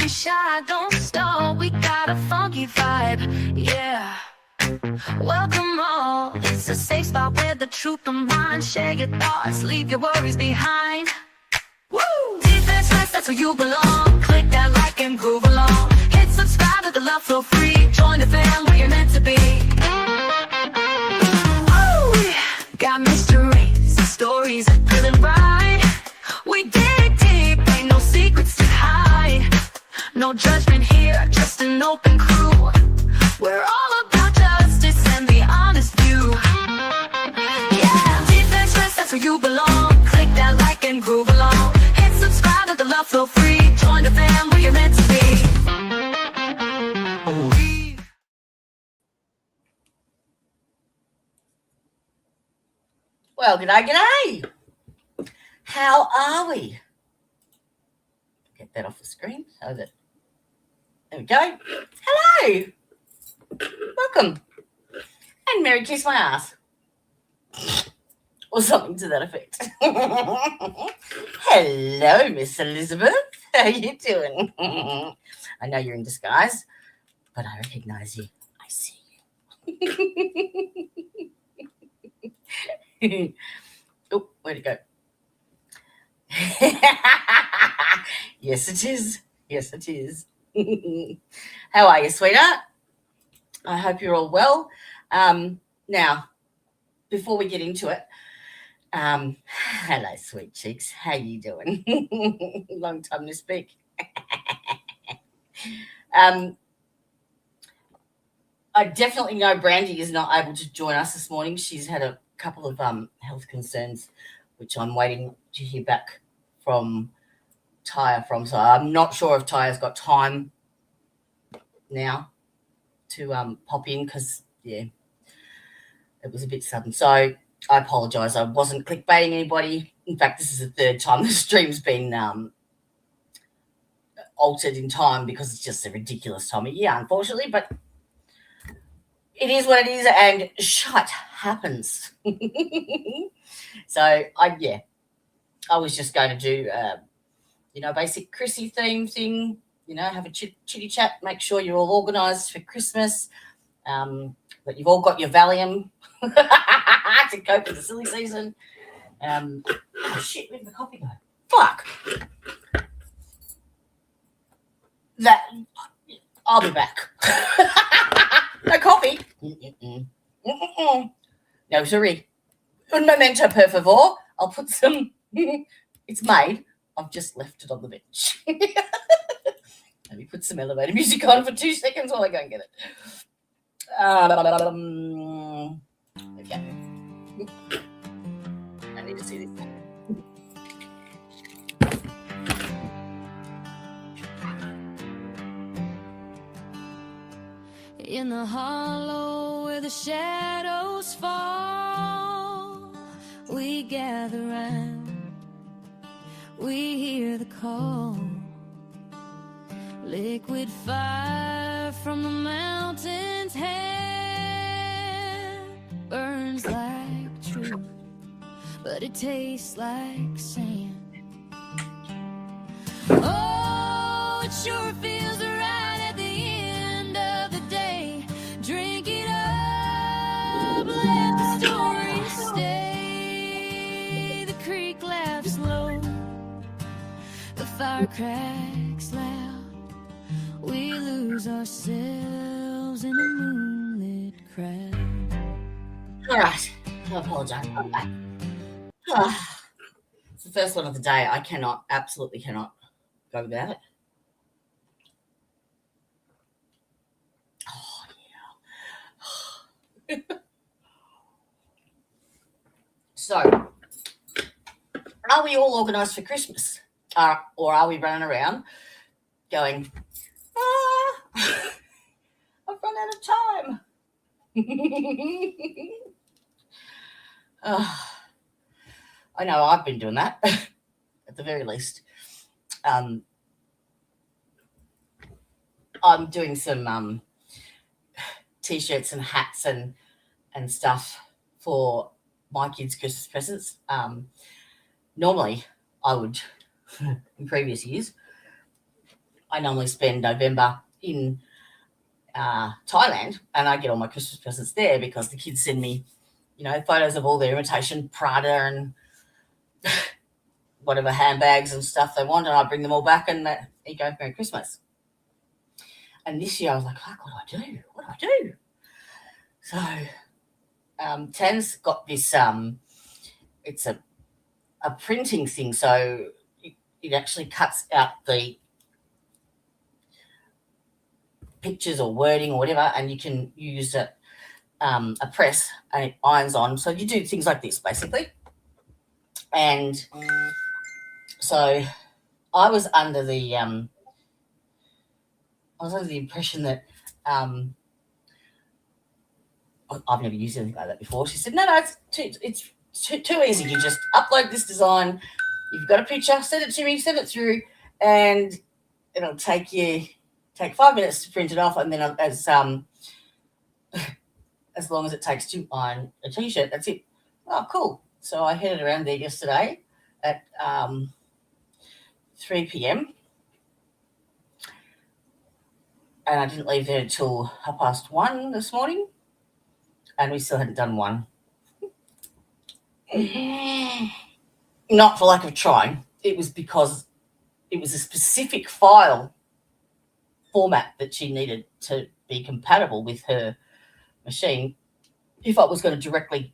shy, don't stall. We got a funky vibe, yeah. Welcome all. It's a safe spot where the truth combines. Share your thoughts, leave your worries behind. Woo! Defenseless, that's where you belong. Click that like and groove along. Hit subscribe, let the love flow free. Join the fam where you're meant to be. Woo! Got mysteries, stories that feeling right. We dig deep, ain't no secrets to hide. No judgment here, just an open crew. We're all about justice and the honest view. Yeah, defenseless, that's where you belong. Click that like and groove along. Hit subscribe, let the love flow free. Join the fam where you're meant to be. Well, g'day. How are we? Get that off the screen so that. There we go. Hello. Welcome. And Merry Kiss My Ass. Or something to that effect. Hello, Miss Elizabeth. How you doing? I know you're in disguise, but I recognize you. I see you. Oh, where'd it go? Yes, it is. Yes, it is. How are you, sweetheart? I hope you're all well. Now, before we get into it, hello, sweet cheeks. How you doing? Long time to speak. I definitely know Brandy is not able to join us this morning. She's had a couple of health concerns, which I'm waiting to hear back from Tyre from. So I'm not sure if Tyre's got time now to pop in because, yeah, it was a bit sudden. So I apologise. I wasn't clickbaiting anybody. In fact, this is the third time the stream's been altered in time because it's just a ridiculous time of year, unfortunately. But it is what it is, and shit happens. So I was just going to do basic Chrissy theme thing, have a chitty chat, make sure you're all organised for Christmas, that you've all got your Valium to cope with the silly season. Oh shit, where'd the coffee go? Fuck. I'll be back. No coffee. No, sorry. Un momento, per favor. I'll put some. It's made. I've just left it on the bench. Let me put some elevator music on for 2 seconds while I go and get it. Okay. I need to see this. In the hollow where the shadows fall, we gather round, we hear the call. Liquid fire from the mountain's hand burns like truth, but it tastes like sand. Oh, it sure feels right at the end of the day. Drink it up, let the story stay. The creek laughs low, the fire cracks loud. We lose ourselves in a moonlit crowd. All right, I apologise. I'm back. It's the first one of the day. I absolutely cannot go without it. Oh, yeah. So, are we all organised for Christmas? Or are we running around going, I've run out of time. I know I've been doing that at the very least. I'm doing some t-shirts and hats and stuff for my kids' Christmas presents. Normally I would, in previous years, I normally spend November in Thailand, and I get all my Christmas presents there because the kids send me, photos of all their imitation Prada and whatever handbags and stuff they want, and I bring them all back, and there you go, Merry Christmas. And this year I was like, fuck, what do I do? So Tan's got this, it's a printing thing, so it actually cuts out the pictures or wording or whatever, and you can use a press, and it irons on. So you do things like this, basically. And so I was under the impression that I've never used anything like that before. She said, no, it's too easy. You just upload this design. You've got a picture, send it to me, send it through, and it'll take 5 minutes to print it off, and then as long as it takes to iron a t-shirt, that's it. Oh, cool. So I headed around there yesterday at 3 p.m. and I didn't leave there until 1:30 this morning, and we still hadn't done one. Not for lack of trying. It was because it was a specific file format that she needed to be compatible with her machine if I was going to directly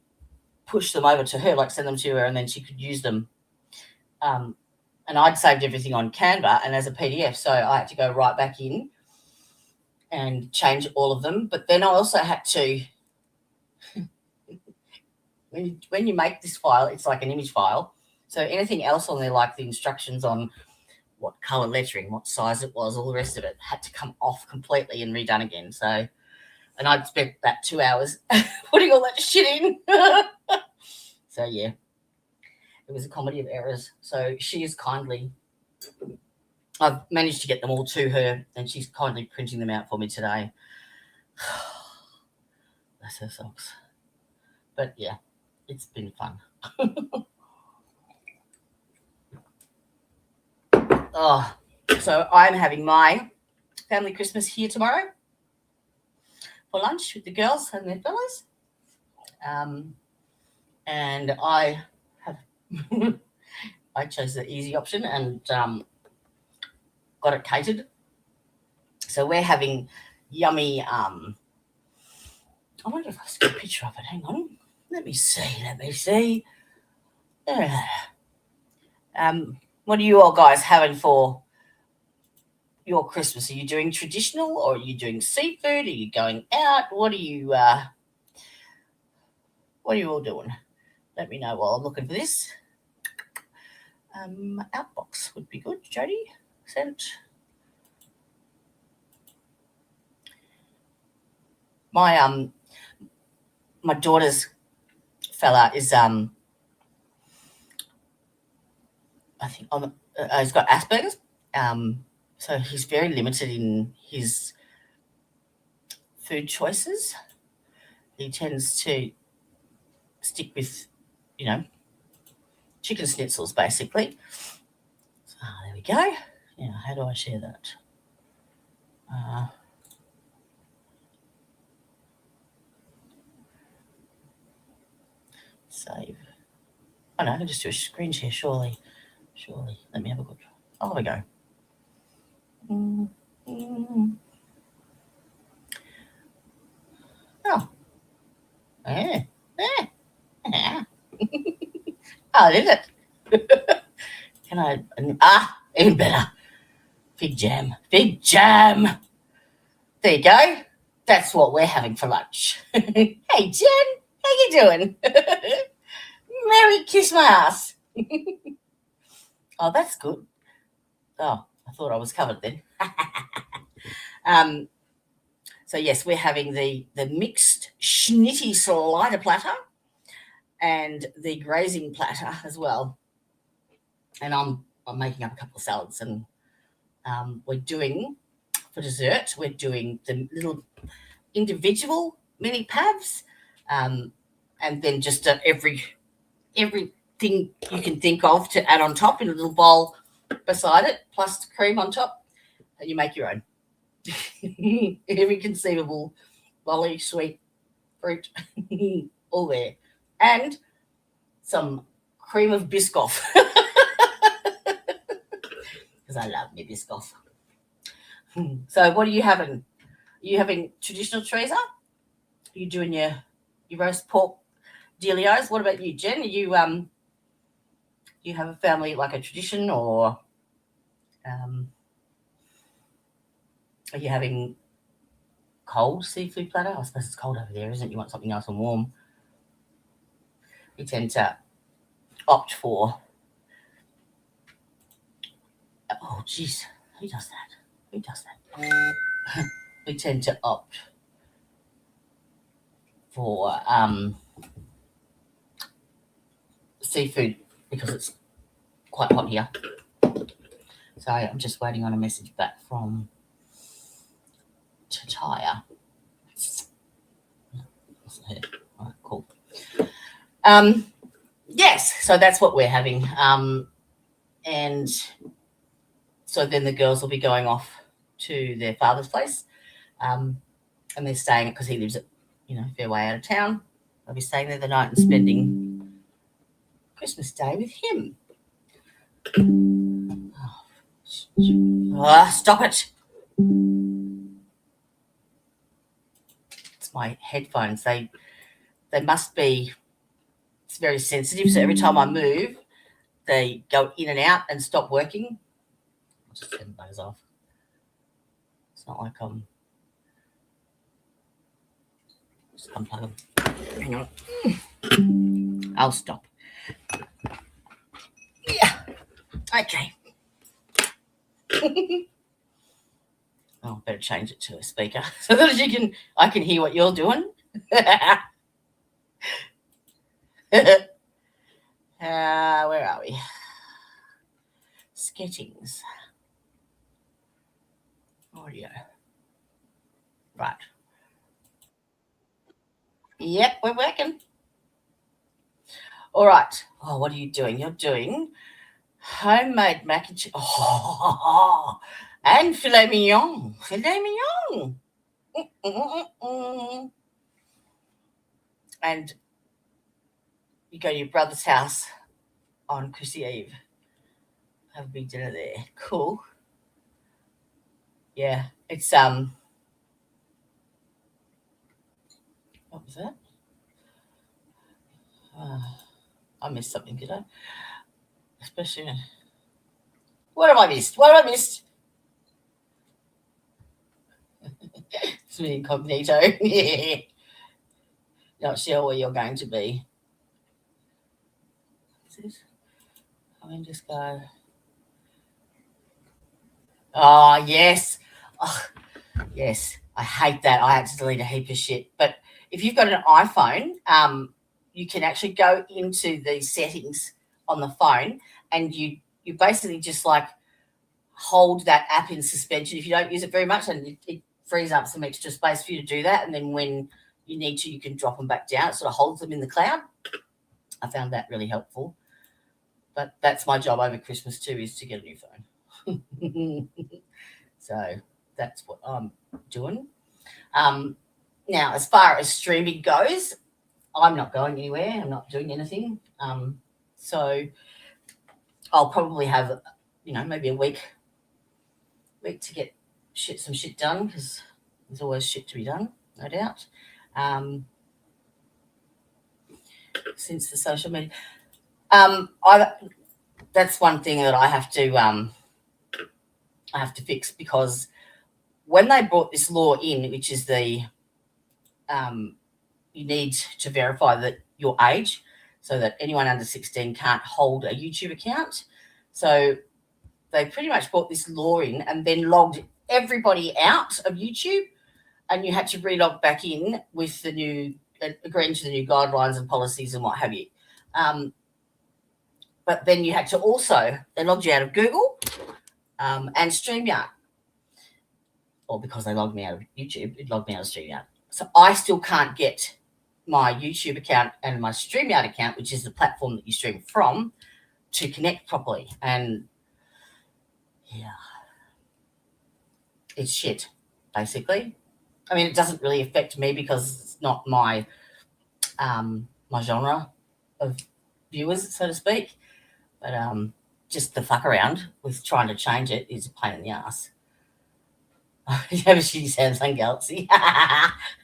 push them over to her, like send them to her, and then she could use them. And I'd saved everything on Canva and as a PDF, so I had to go right back in and change all of them. But then I also had to, when you make this file, it's like an image file. So anything else on there, like the instructions on what colour lettering, what size it was, all the rest of it had to come off completely and redone again. So, and I'd spent about 2 hours putting all that shit in. So, yeah, it was a comedy of errors. So she is kindly, I've managed to get them all to her, and she's kindly printing them out for me today. Bless her socks. But, yeah, it's been fun. Oh, so I'm having my family Christmas here tomorrow for lunch with the girls and their fellows. And I have I chose the easy option and got it catered. So we're having yummy I wonder if I can get a picture of it. Hang on. Let me see. What are you all guys having for your Christmas? Are you doing traditional, or are you doing seafood? Are you going out? What are you all doing? Let me know while I'm looking for this. Outbox would be good, Jody. Sent. My daughter's fella is I think he's got Asperger's, so he's very limited in his food choices. He tends to stick with, chicken schnitzels, basically. So there we go. Yeah, how do I share that? Save. Oh no, I can just do a screen share, surely. Let me have a look. Oh, there we go. Oh. Yeah. Oh, did it? Can I? Even better. Fig jam. There you go. That's what we're having for lunch. Hey, Jen. How you doing? Merry Christmas. Oh, that's good. Oh, I thought I was covered then. So, yes, we're having the mixed schnitty slider platter and the grazing platter as well. And I'm making up a couple of salads, and we're doing, for dessert, we're doing the little individual mini pavs, and then just everything you can think of to add on top in a little bowl beside it, plus cream on top. and you make your own. Every conceivable lolly, sweet fruit, all there. And some cream of Biscoff. Because I love me Biscoff. So what are you having? Are you having traditional chorizo? Are you doing your roast pork dealios? What about you, Jen? Are you have a family like a tradition, or are you having cold seafood platter? I suppose it's cold over there, isn't it? You want something nice and warm. We tend to opt for. Oh, geez, who does that? Who does that? We tend to opt for seafood because it's quite hot here. So I'm just waiting on a message back from Tataya. All right, cool. Yes, so that's what we're having. And so then the girls will be going off to their father's place. And they're staying because he lives at, a fair way out of town. They'll be staying there the night and spending Christmas Day with him. Oh, stop it. It's my headphones. They must be, it's very sensitive. So every time I move, they go in and out and stop working. I'll just turn those off. It's not like I'm just unplug them. Hang on. I'll stop. Yeah. Okay. Oh, better change it to a speaker so that I can hear what you're doing. Where are we? Settings. Audio. Right. Yep, we're working. All right. Oh, what are you doing? You're doing homemade mac and cheese. Oh, and filet mignon. Filet mignon. And you go to your brother's house on Chrissy Eve. Have a big dinner there. Cool. Yeah, it's what was that? I missed something, did I? Especially, what have I missed? What have I missed? It's me incognito. Yeah. Not sure where you're going to be. What's this? I mean, just go. Oh, yes. Oh, yes. I hate that. I had to delete a heap of shit. But if you've got an iPhone, you can actually go into the settings on the phone, and you basically just like hold that app in suspension if you don't use it very much, and it frees up some extra space for you to do that. And then when you need to, you can drop them back down. It sort of holds them in the cloud. I found that really helpful. But that's my job over Christmas too, is to get a new phone. So that's what I'm doing. Now, as far as streaming goes, I'm not going anywhere. I'm not doing anything. So I'll probably have, maybe a week to get some shit done, because there's always shit to be done, no doubt. Since the social media, that's one thing that I have to fix, because when they brought this law in, which is the you need to verify that your age, so that anyone under 16 can't hold a YouTube account. So they pretty much brought this law in and then logged everybody out of YouTube, and you had to relog back in with the new, agreeing to the new guidelines and policies and what have you. But then you had to also, they logged you out of Google and StreamYard. Or because they logged me out of YouTube, it logged me out of StreamYard. So I still can't get my YouTube account and my StreamYard account, which is the platform that you stream from, to connect properly. And yeah, it's shit, basically. I mean, it doesn't really affect me because it's not my my genre of viewers, so to speak. But just the fuck around with trying to change it is a pain in the ass. You have a shitty Samsung Galaxy.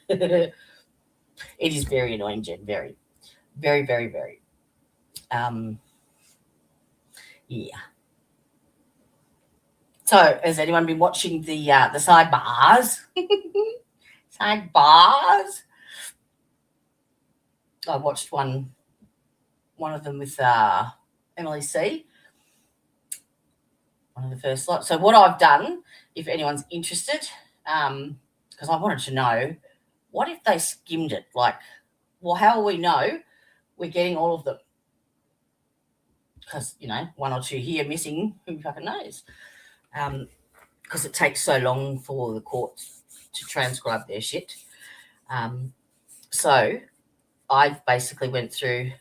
It is very annoying, Jen. Very, very, very, very. Yeah. So, has anyone been watching the sidebars? Sidebars. I watched one of them with Emily C. One of the first lot. So what I've done, if anyone's interested, because I wanted to know, what if they skimmed it? Like, well, how will we know we're getting all of them? Because, one or two here missing, who fucking knows? Because it takes so long for the courts to transcribe their shit. So I basically went through,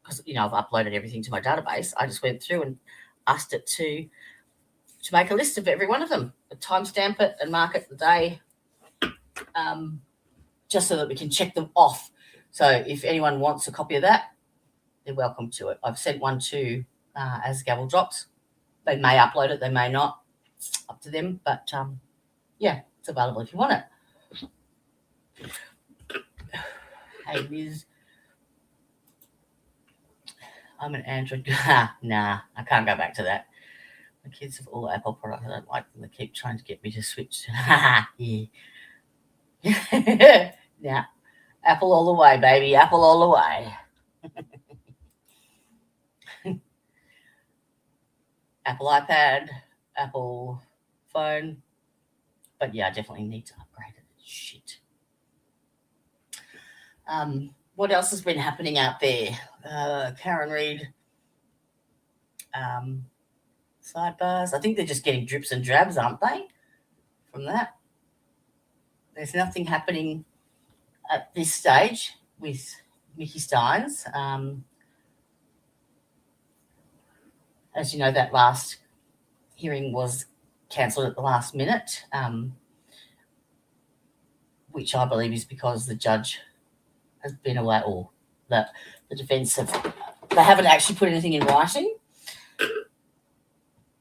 because, I've uploaded everything to my database. I just went through and asked it to make a list of every one of them, timestamp it and mark it the day, just so that we can check them off. So if anyone wants a copy of that, they're welcome to it. I've sent one to As Gavel Drops. They may upload it, they may not. It's up to them. But, yeah, it's available if you want it. Hey, Liz. I'm an Android guy. Nah, I can't go back to that. The kids have all Apple products. I don't like them. They keep trying to get me to switch. Yeah. Yeah. Apple all the way, baby. Apple all the way. Apple iPad, Apple phone. But yeah, I definitely need to upgrade it. Shit. What else has been happening out there? Karen Reid. Sidebars. I think they're just getting drips and drabs, aren't they? From that. There's nothing happening at this stage with Mickey Steins. As you know, that last hearing was cancelled at the last minute, which I believe is because the judge has been away, or the defence they haven't actually put anything in writing,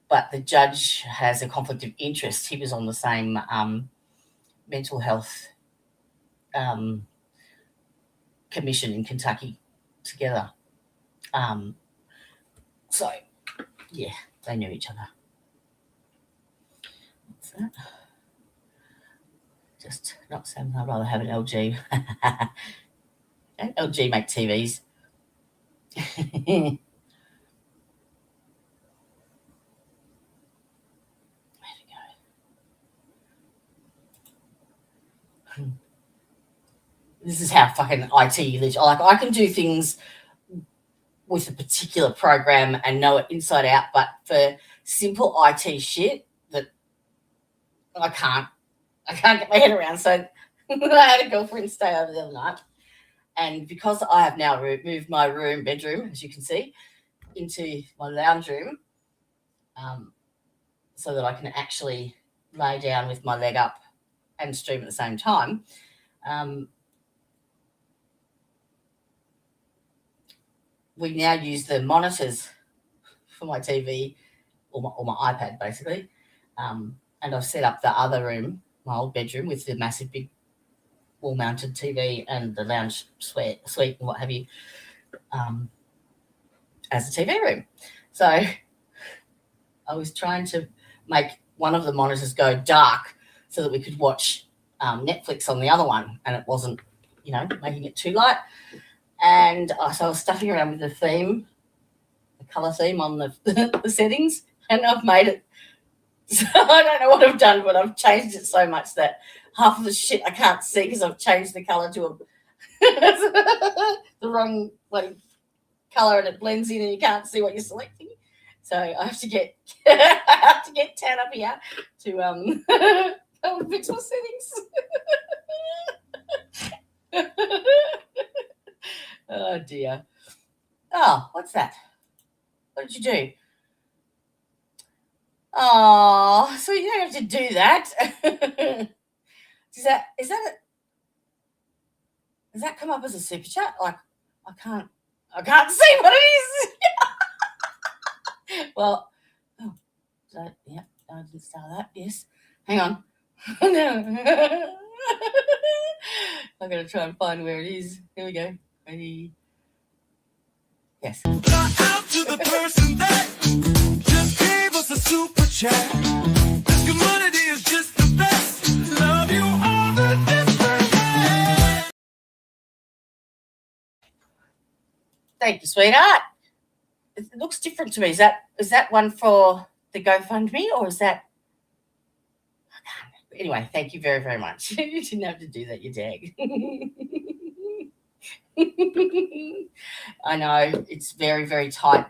but the judge has a conflict of interest. He was on the same mental health commission in Kentucky together. So, yeah, they knew each other. What's that? Just not saying I'd rather have an LG. Don't LG make TVs. Where to go? This is how fucking IT, like, I can do things with a particular program and know it inside out, but for simple IT shit that I can't get my head around. So I had a girlfriend stay over the other night, and because I have now moved my bedroom, as you can see, into my lounge room, so that I can actually lay down with my leg up and stream at the same time, we now use the monitors for my TV or my iPad, basically. And I've set up the other room, my old bedroom, with the massive big wall-mounted TV and the lounge suite and what have you, as a TV room. So I was trying to make one of the monitors go dark so that we could watch Netflix on the other one, and it wasn't, making it too light. And so I was stuffing around with the colour theme on the settings, and I've made it. So I don't know what I've done, but I've changed it so much that half of the shit I can't see because I've changed the colour to the wrong colour, and it blends in and you can't see what you're selecting. So I have to get Tan up here to fix my settings. Oh dear. Oh, what's that? What did you do? Oh, so you don't have to do that. Does that come up as a super chat? Like, I can't see what it is. Well, yeah, I didn't start that. Yes, hang on. No. I'm gonna try and find where it is. Here we go. Ready? Yes. Shout out to the person that just gave us a super chat. This community is just the best. Love you all the different ways. Thank you, sweetheart. It looks different to me. Is that one for the GoFundMe, or is that? Anyway, thank you very, very much. You didn't have to do that, you dag. I know, it's very, very tight.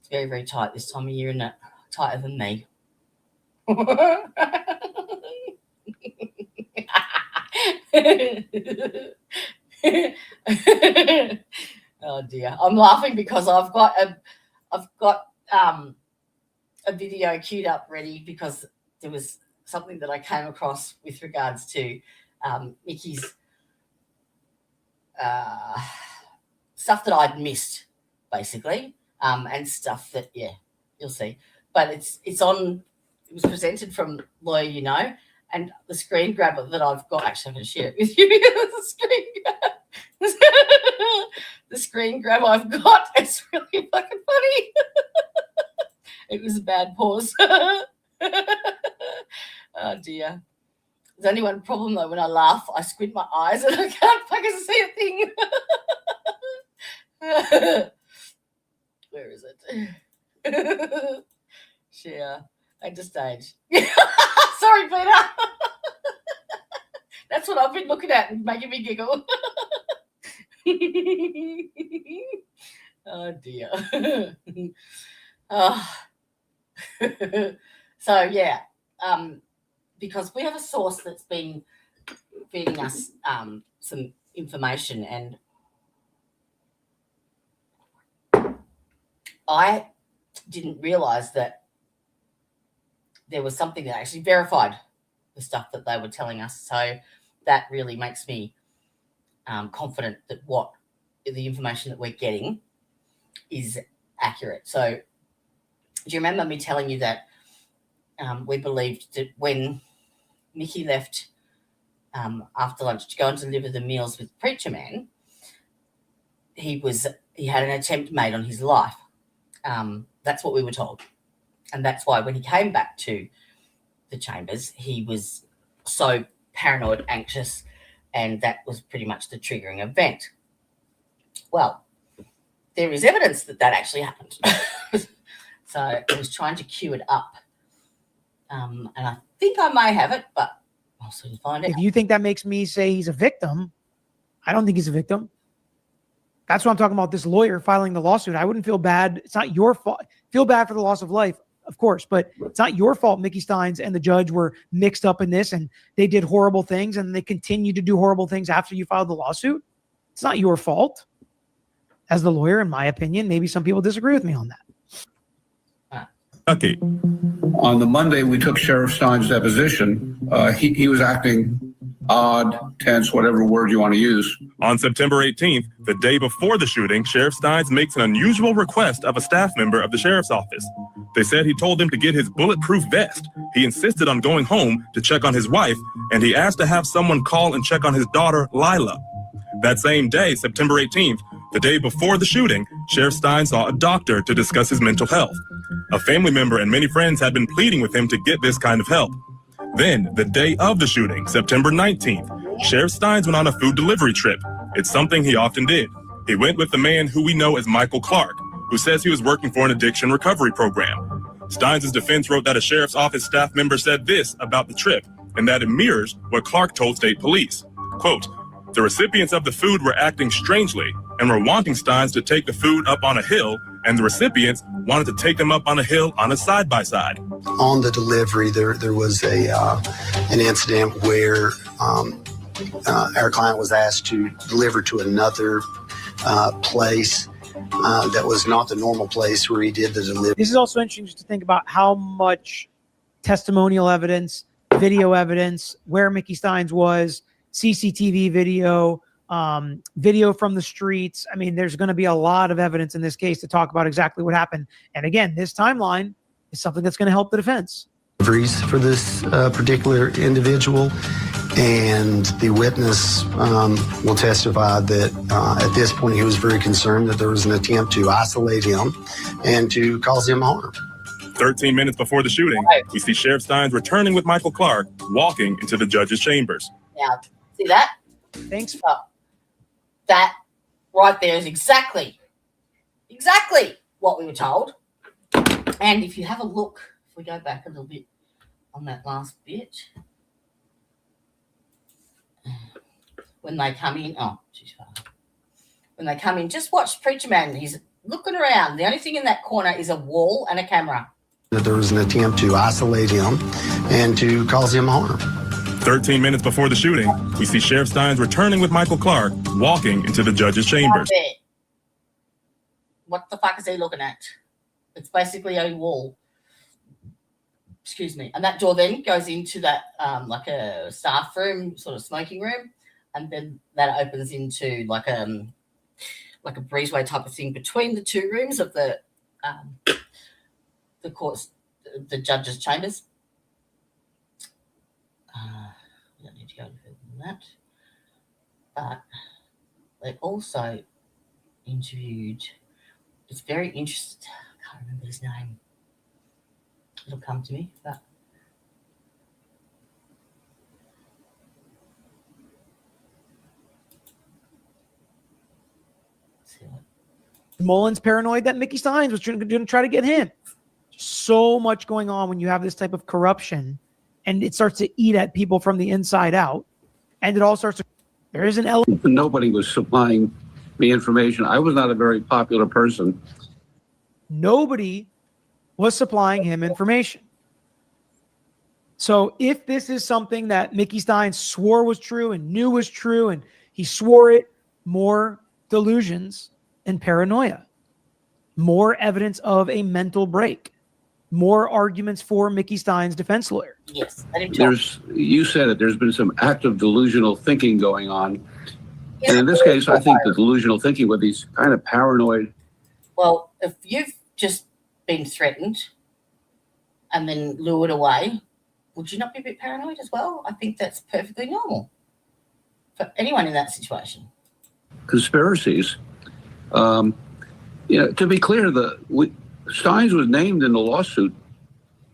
It's very, very tight this time of year, isn't it? Tighter than me. Oh dear. I'm laughing because I've got a video queued up ready because there was something that I came across with regards to Mickey's stuff that I'd missed, basically, and stuff that, yeah, you'll see. But it was presented from Lawyer You Know, and the screen grabber that I've got, actually I'm going to share it with you. The screen grab I've got, it's really fucking funny. It was a bad pause. Oh dear. There's only one problem though. When I laugh, I squint my eyes and I can't fucking see a thing. Where is it? Share. Enter stage. Sorry, Peter. That's what I've been looking at and making me giggle. Oh dear. Oh. So yeah, because we have a source that's been feeding us some information, and I didn't realize that there was something that actually verified the stuff that they were telling us. So that really makes me confident that what the information that we're getting is accurate. So do you remember me telling you that we believed that when Mickey left after lunch to go and deliver the meals with Preacher Man, he had an attempt made on his life. That's what we were told. And that's why when he came back to the chambers, he was so paranoid, anxious, and that was pretty much the triggering event. Well, there is evidence that actually happened. So I was trying to cue it up. And I think I may have it, but I'll soon find it. If you think that makes me say he's a victim, I don't think he's a victim. That's what I'm talking about, this lawyer filing the lawsuit. I wouldn't feel bad. It's not your fault. Feel bad for the loss of life, of course, but it's not your fault Mickey Steins and the judge were mixed up in this and they did horrible things and they continue to do horrible things after you filed the lawsuit. It's not your fault. As the lawyer, in my opinion, maybe some people disagree with me on that. Okay. On the Monday, we took Sheriff Stein's deposition. He was acting odd, tense, whatever word you want to use. On September 18th, the day before the shooting, Sheriff Steins makes an unusual request of a staff member of the sheriff's office. They said he told him to get his bulletproof vest. He insisted on going home to check on his wife, and he asked to have someone call and check on his daughter, Lila. That same day, September 18th, the day before the shooting, Sheriff Stein saw a doctor to discuss his mental health. A family member and many friends had been pleading with him to get this kind of help. Then, the day of the shooting, September 19th, Sheriff Steins went on a food delivery trip. It's something he often did. He went with the man who we know as Michael Clark, who says he was working for an addiction recovery program. Steins' defense wrote that a sheriff's office staff member said this about the trip, and that it mirrors what Clark told state police. Quote, "The recipients of the food were acting strangely and were wanting Steins to take the food up on a hill, and the recipients wanted to take them up on a hill on a side-by-side." On the delivery, there was an incident where our client was asked to deliver to another place. that was not the normal place where he did the delivery. This is also interesting just to think about how much testimonial evidence, video evidence, where Mickey Steins was, CCTV video, video from the streets. I mean, there's going to be a lot of evidence in this case to talk about exactly what happened. And again, this timeline is something that's going to help the defense. For this particular individual, and the witness will testify that at this point he was very concerned that there was an attempt to isolate him and to cause him harm. 13 minutes before the shooting, we see Sheriff Steins returning with Michael Clark, walking into the judge's chambers. Now, see that? Thanks. That right there is exactly what we were told. And if you have a look, if we go back a little bit on that last bit, when they come in, when they come in, just watch Preacher Man. He's looking around. The only thing in that corner is a wall and a camera. That there was an attempt to isolate him and to cause him harm. 13 minutes before the shooting, we see Sheriff Steins returning with Michael Clark, walking into the judge's chambers. Right there. What the fuck is he looking at? It's basically a wall. Excuse me. And that door then goes into that like a staff room, sort of smoking room, and then that opens into like a breezeway type of thing between the two rooms of the courts, the judge's chambers. We don't need to go any further than that. But they also interviewed. It's very interesting. I can't remember his name. It'll come to me, but Mullins paranoid that Mickey Steins was going to try to get him. So much going on when you have this type of corruption, and it starts to eat at people from the inside out, and it all starts to. There is an element. Nobody was supplying me information. I was not a very popular person. Nobody was supplying him information. So if this is something that Mickey Steins swore was true and knew was true, and he swore it, more delusions and paranoia, more evidence of a mental break, more arguments for Mickey Steins' defense lawyer. yes, let him talk. You said it, there's been some active delusional thinking going on. And in this case, I think the delusional thinking with these kind of paranoid. Well, if you've just been threatened and then lured away, would you not be a bit paranoid as well? I think that's perfectly normal for anyone in that situation. Conspiracies. To be clear, Steins was named in the lawsuit,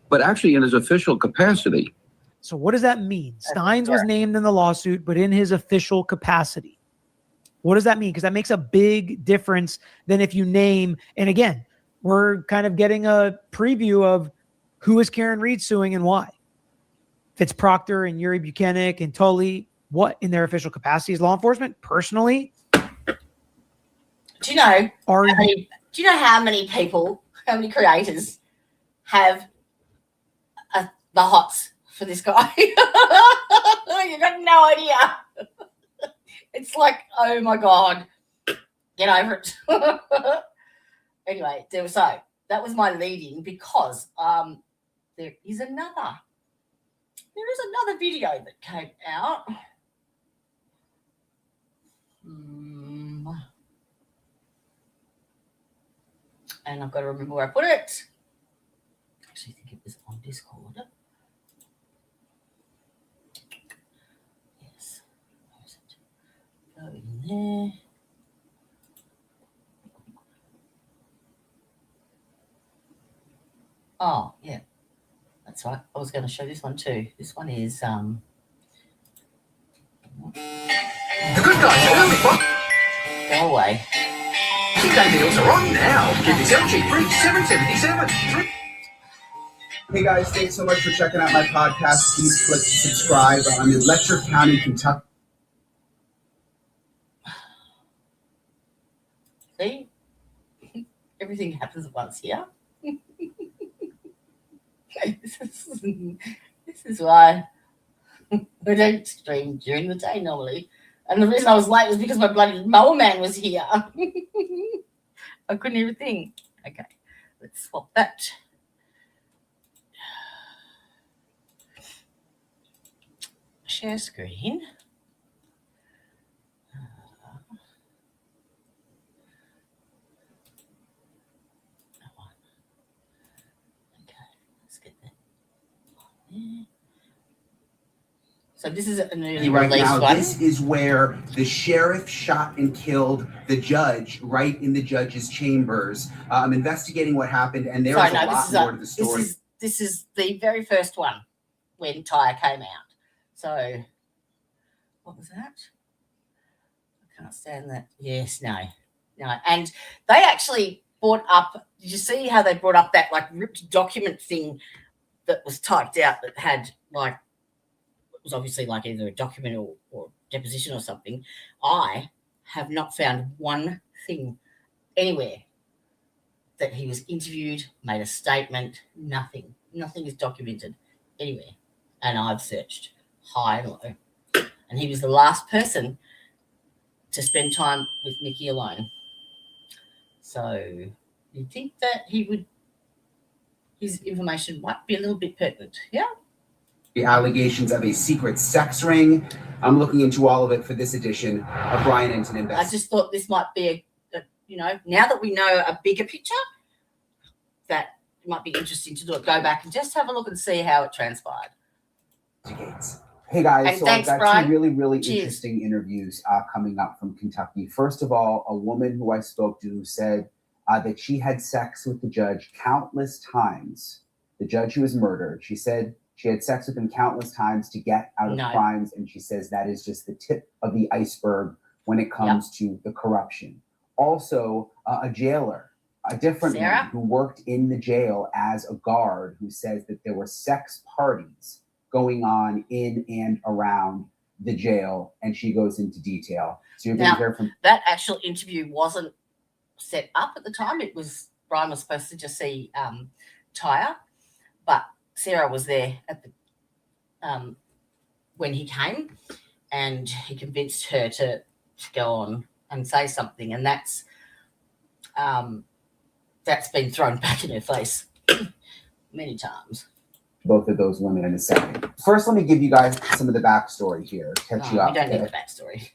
but actually in his official capacity. So what does that mean? Steins was named in the lawsuit, but in his official capacity. What does that mean? Because that makes a big difference than if you name, and again, we're kind of getting a preview of who is Karen Reed suing and why. Fitz Proctor and Yuri Buchanan and Tully, what in their official capacity as law enforcement? Personally, Do you know how many people, how many creators have the hots for this guy? You got no idea. It's like, oh my God, get over it. Anyway, so that was my leading because there is another video that came out. And I've got to remember where I put it. I actually think it was on Discord. Yes. Where is it? Go in there. Oh, yeah. That's right. I was going to show this one too. This one is The good guys are early. go away. Tuesday deals are on now. Get yourself cheap free, $7.77. Hey guys, thanks so much for checking out my podcast. Please click subscribe. I'm in Letcher County, Kentucky. See? Everything happens at once here. This is why I don't stream during the day normally. And the reason I was late was because my bloody mower man was here. I couldn't even think. Okay, let's swap that. Share screen. That one. Okay, let's get that there. So this is a newly Right released now, one. this is where the sheriff shot and killed the judge right in the judge's chambers. I'm investigating what happened, and there's a lot more to the story. This is the very first one when Tyre came out. So, what was that? I can't stand that. Yes, no. And they actually brought up, did you see how they brought up that like ripped document thing that was typed out that had like, it was obviously like either a document or deposition or something. I have not found one thing anywhere that he was interviewed, made a statement, nothing. Nothing is documented anywhere. And I've searched high and low. And he was the last person to spend time with Nikki alone. So you'd think that his information might be a little bit pertinent, yeah? The allegations of a secret sex ring. I'm looking into all of it for this edition of Brian Enton Invest. I just thought this might be now that we know a bigger picture, that it might be interesting to go back and just have a look and see how it transpired. Hey guys, And so thanks, I've got Brian. two really Cheers. interesting interviews coming up from Kentucky. First of all, a woman who I spoke to who said that she had sex with the judge countless times. The judge who was murdered. She said she had sex with him countless times to get out of crimes, and she says that is just the tip of the iceberg when it comes to the corruption. Also, a jailer, a different woman who worked in the jail as a guard, who says that there were sex parties going on in and around the jail, and she goes into detail. So you're going to hear from that actual interview wasn't set up at the time. It was Brian was supposed to just see Tyre, but Sarah was there at the when he came, and he convinced her to go on and say something, and that's been thrown back in her face many times. both of those women in a second. First, let me give you guys some of the backstory here. Catch you up. We don't need the backstory.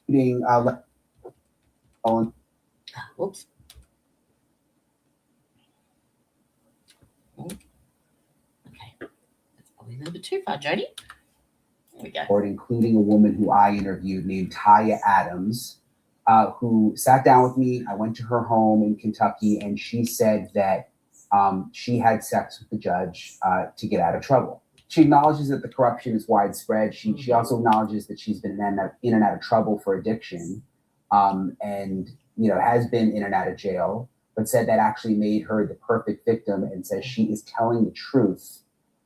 Whoops. Okay. That's probably a little bit too far, Jody. There we go. Including a woman who I interviewed named Taya Adams, who sat down with me. I went to her home in Kentucky, and she said that she had sex with the judge to get out of trouble. She acknowledges that the corruption is widespread. She also acknowledges that she's been in and out of trouble for addiction, and has been in and out of jail, but said that actually made her the perfect victim, and says she is telling the truth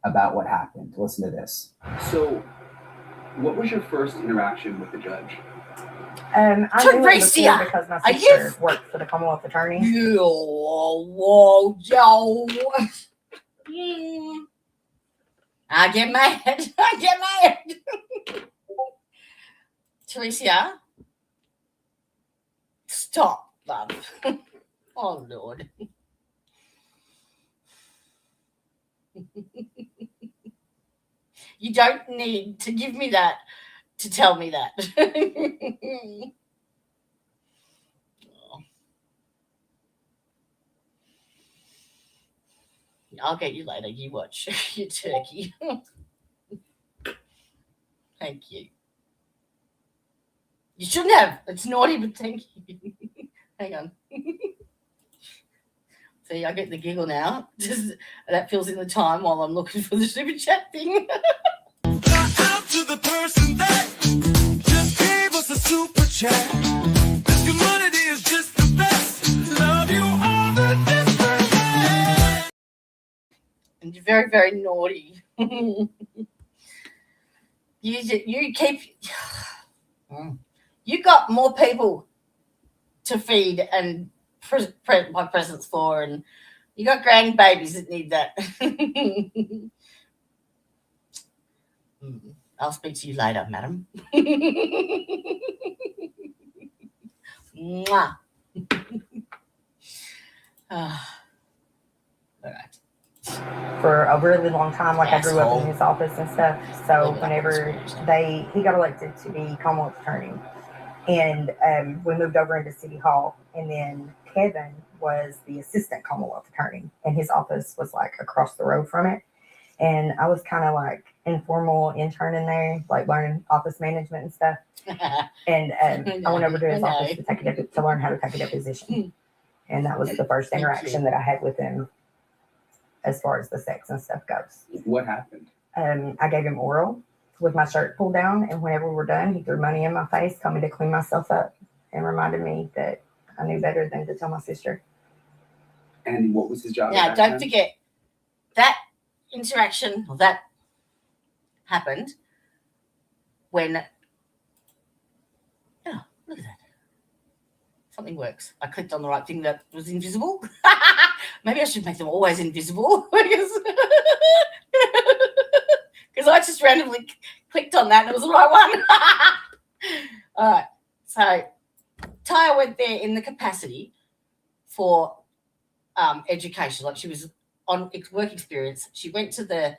about what happened. Listen to this. So, what was your first interaction with the judge? I knew it was cool because my sister worked for the Commonwealth Attorney. Whoa, Joe. I get mad. Teresa, stop, love. Oh, Lord. You don't need to give me that to tell me that. I'll get you later. You watch your turkey. Thank you. You shouldn't have. It's naughty, but thank you. Hang on. See, I get the giggle now. That fills in the time while I'm looking for the super chat thing. Out to the person that just gave us a super chat. This community is just the best. Love you all the different. And you're very, very naughty. You keep. You got more people to feed and my presents for, and you got grandbabies that need that. I'll speak to you later, madam. Mwah. All right. For a really long time. Like I grew up Asshole. in his office and stuff. So Look at that whenever experience. he got elected to be Commonwealth Attorney, and we moved over into City Hall, and then Kevin was the assistant Commonwealth Attorney, and his office was like across the road from it. And I was kind of like informal intern in there, like learning office management and stuff. And I went over to his office to learn how to take a deposition. And that was the first interaction that I had with him as far as the sex and stuff goes. What happened? I gave him oral with my shirt pulled down, and whenever we were done, he threw money in my face, told me to clean myself up, and reminded me that I knew better than to tell my sister. And what was his job? Now, don't forget that interaction that happened when. Oh, look at that. Something works. I clicked on the right thing that was invisible. Maybe I should make them always invisible because I just randomly clicked on that and it was the right one. All right. So Taya went there in the capacity for education. Like she was on work experience. She went to the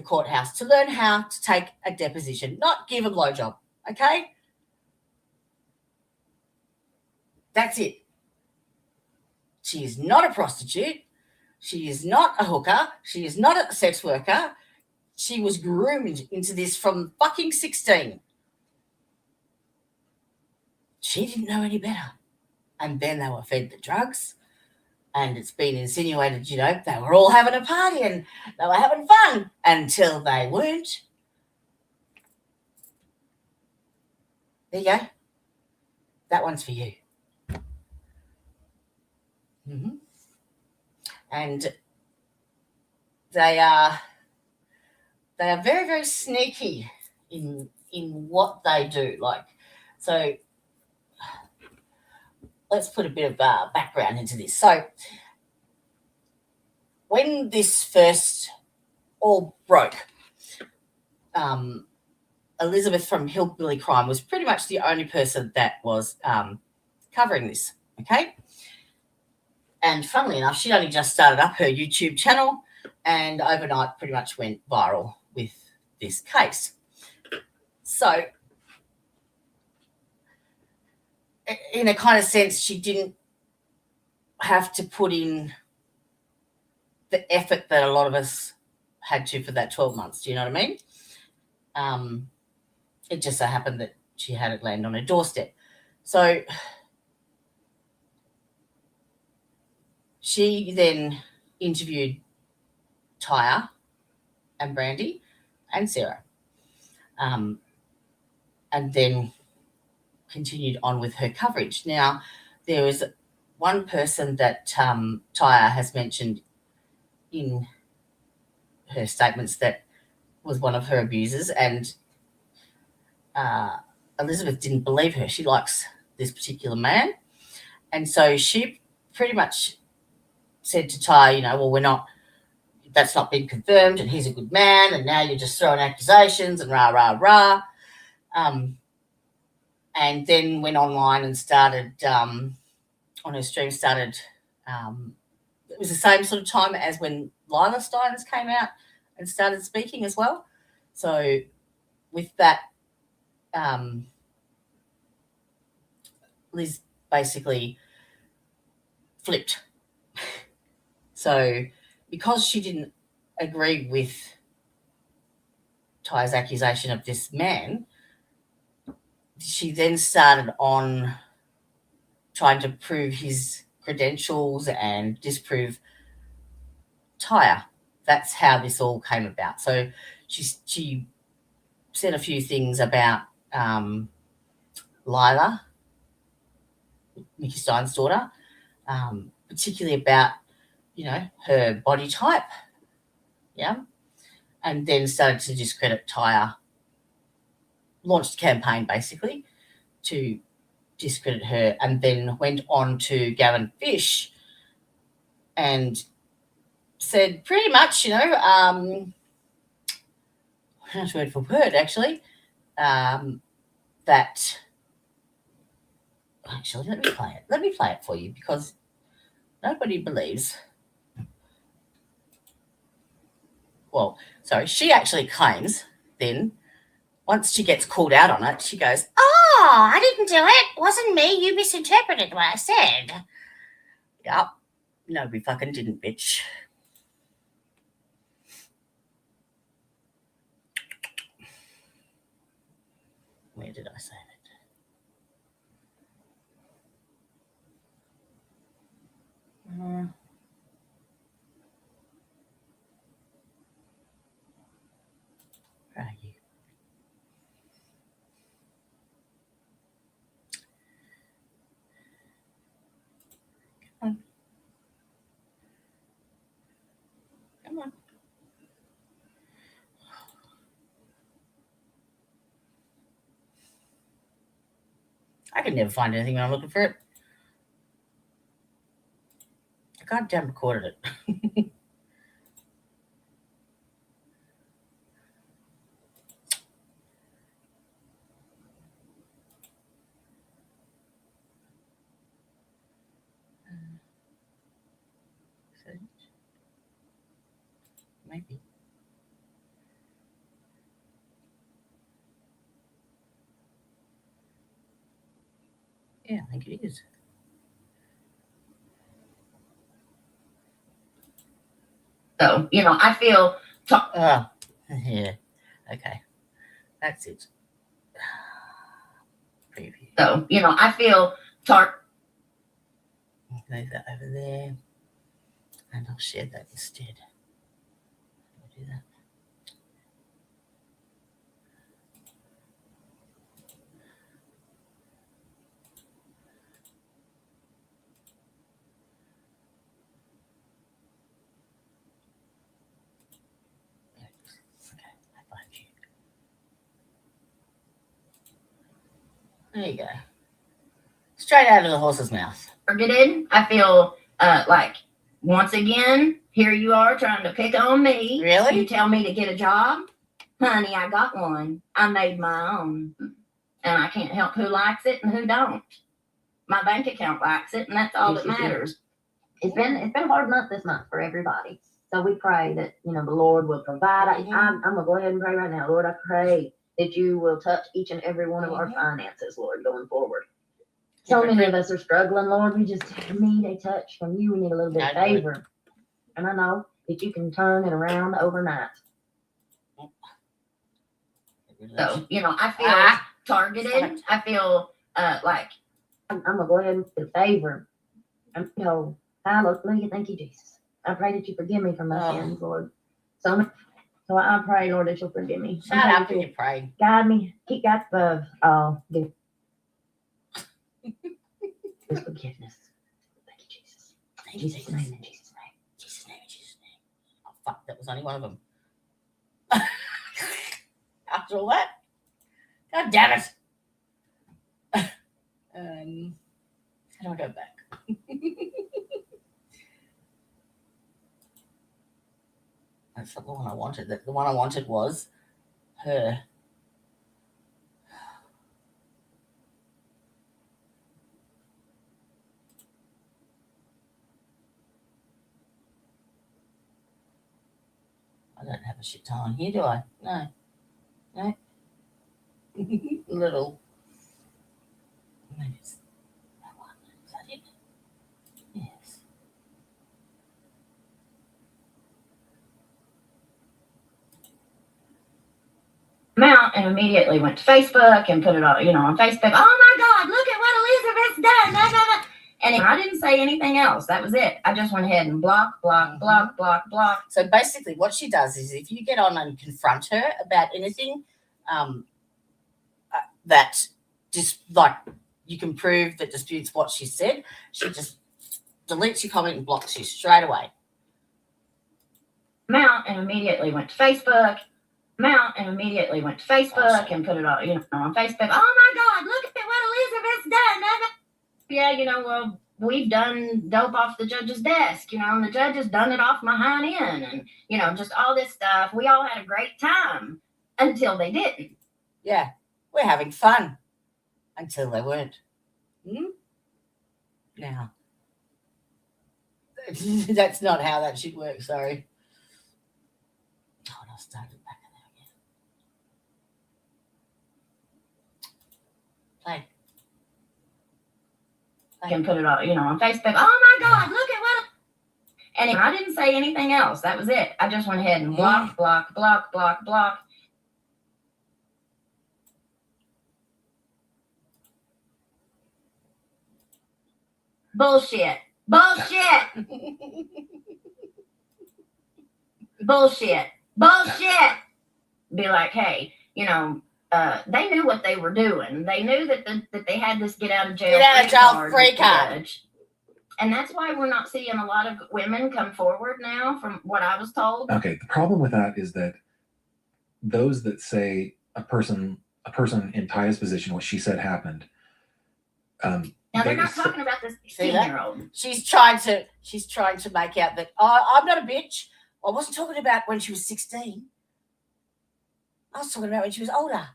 courthouse to learn how to take a deposition, not give a blowjob. Okay? That's it. She is not a prostitute. She is not a hooker. She is not a sex worker. She was groomed into this from fucking 16. She didn't know any better. And then they were fed the drugs. And it's been insinuated, they were all having a party and they were having fun until they weren't. There you go. That one's for you. Mm-hmm. And they are very, very sneaky in what they do. Like, so let's put a bit of background into this. So when this first all broke, Elizabeth from Hillbilly Crime was pretty much the only person that was covering this, okay? And funnily enough, she only just started up her YouTube channel and overnight pretty much went viral with this case. So in a kind of sense, she didn't have to put in the effort that a lot of us had to for that 12 months. Do you know what I mean? It just so happened that she had it land on her doorstep. So she then interviewed Taya and Brandy and Sarah, and then continued on with her coverage. Now, there was one person that Taya has mentioned in her statements that was one of her abusers, and Elizabeth didn't believe her. She likes this particular man, and so she pretty much said to Ty, well, that's not been confirmed, and he's a good man, and now you're just throwing accusations and rah, rah, rah. And then went online and started, on her stream, it was the same sort of time as when Lila Steins came out and started speaking as well. So with that, Liz basically flipped. So because she didn't agree with Ty's accusation of this man, she then started on trying to prove his credentials and disprove Taya. That's how this all came about. So she said a few things about Lila, Nikki Stein's daughter, particularly about, her body type, yeah, and then started to discredit Taya, launched a campaign basically to discredit her, and then went on to Gavin Fish and said pretty much, word for word actually, that actually let me play it for you because Nobody believes. Well, sorry, she actually claims then, once she gets called out on it, she goes, "Oh, I didn't do it. Wasn't me. You misinterpreted what I said." Yup. No, we fucking didn't, bitch. Where did I say that? Where are you? Come on. Come on. I can never find anything when I'm looking for it. I goddamn recorded it. Maybe. Yeah, I think it is. So, I feel. Oh, yeah. Okay. That's it. Preview. So, I feel. Move that over there. And I'll share that instead. I'll do that. Okay, I find you. There you go. Straight out of the horse's mouth. Targeted. I feel like once again, here you are trying to pick on me. Really? You tell me to get a job. Honey, I got one. I made my own. And I can't help who likes it and who don't. My bank account likes it, and that's all that matters. It's been a hard month this month for everybody. So we pray that, the Lord will provide. I'm going to go ahead and pray right now. Lord, I pray that you will touch each and every one of our finances, Lord, going forward. So many of us are struggling, Lord. We just need a touch from you. We need a little bit of favor. And I know that you can turn it around overnight. So, I feel targeted. I feel like I'm going to go ahead and get favor. Hallelujah. Thank you, Jesus. I pray that you forgive me for my sins, Lord. So I pray, Lord, that you'll forgive me. Shut up and you pray. Guide me. Keep God above. His forgiveness. Thank you, Jesus. In Jesus' name, in Jesus' name. Jesus' name, in Jesus' name. Oh, fuck, that was only one of them. After all that? God damn it. How do I go back? That's not the one I wanted. The one I wanted was her. I don't have a shit ton on here, do I? No. No. Little. Maybe it's that one. Is that it? Yes. Out and immediately went to Facebook and put it on, on Facebook. Oh my God, look at what Elizabeth's done. Blah, blah, blah. And I didn't say anything else. That was it. I just went ahead and block. So basically what she does is if you get on and confront her about anything that just like you can prove that disputes what she said, she just deletes your comment and blocks you straight away. Out and immediately went to Facebook. Out and immediately went to Facebook and put it on, on Facebook. Oh my God, look at what Elizabeth's done. Yeah, well, we've done dope off the judge's desk, and the judge has done it off my hind end, and, just all this stuff. We all had a great time until they didn't. Yeah, we're having fun until they weren't. Now, That's not how that should work. Sorry. Oh, and I'll start it back in there again. Play. Can put it on, on Facebook. Oh my God, look at what. And I didn't say anything else. That was it. I just went ahead and block. Bullshit. Be like, hey, they knew what they were doing. They knew that they had this get out of jail free card. And that's why we're not seeing a lot of women come forward now, from what I was told. Okay, the problem with that is that those that say a person in Taya's position, what she said happened. Now they're not talking about this 16-year-old. She's trying to make out that I'm not a bitch. I wasn't talking about when she was 16. I was talking about when she was older.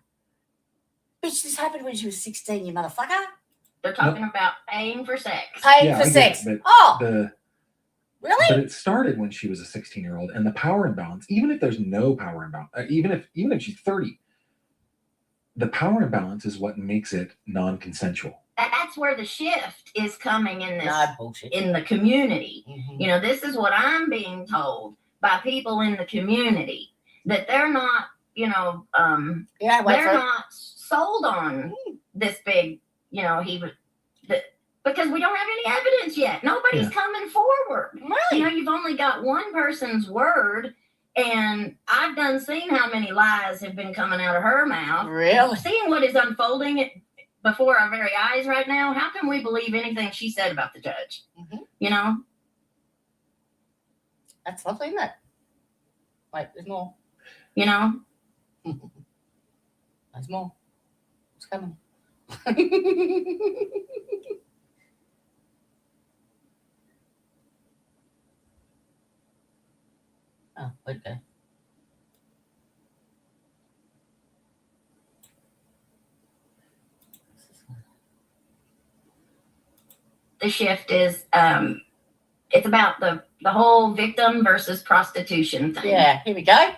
Bitch, this happened when she was 16, you motherfucker. They're talking about paying for sex. Paying for sex. Really? But it started when she was a 16-year-old, and the power imbalance, even if there's no power imbalance, even if she's 30, the power imbalance is what makes it non-consensual. That's where the shift is coming in this bullshit. In the community. Mm-hmm. This is what I'm being told by people in the community, that they're not, they're not sold on this big, because we don't have any evidence yet. Nobody's coming forward. Really? You've only got one person's word, and I've done seen how many lies have been coming out of her mouth. Really? Seeing what is unfolding before our very eyes right now, how can we believe anything she said about the judge? Mm-hmm. That's lovely, isn't it? Wait, there's more. There's more. It's coming. Oh, okay. The shift is it's about the whole victim versus prostitution thing. Yeah, here we go.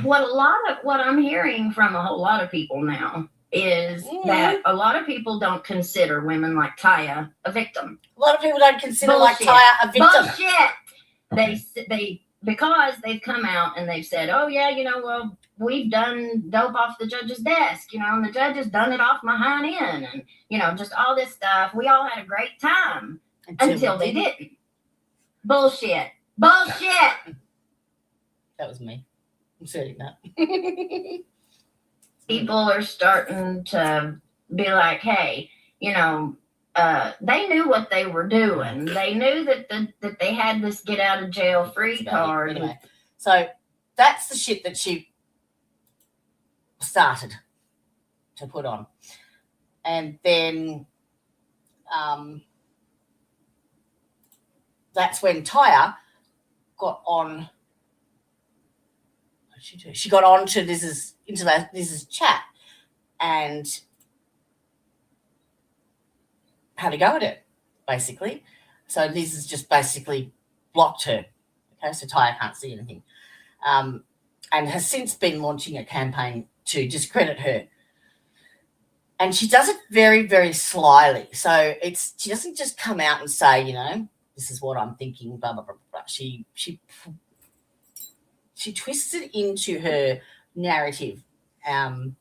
What I'm hearing from a whole lot of people now is that a lot of people don't consider women like Taya a victim. A lot of people don't consider like Taya a victim. Bullshit. They because they've come out and they've said, oh yeah, well, we've done dope off the judge's desk, and the judge has done it off my hind end, and just all this stuff. We all had a great time until they didn't. Bullshit. That was me. I'm saying that. People are starting to be like, hey, they knew what they were doing. They knew that they had this get out of jail free card. Anyway, so that's the shit that she started to put on. And then that's when Taya got on. What did she do? She got on to Liz's chat and had a go at it, basically. So Liz has just basically blocked her. Okay, so Taya can't see anything. And has since been launching a campaign to discredit her. And she does it very, very slyly. So she doesn't just come out and say, this is what I'm thinking, blah, blah, blah, blah. She twists it into her narrative. And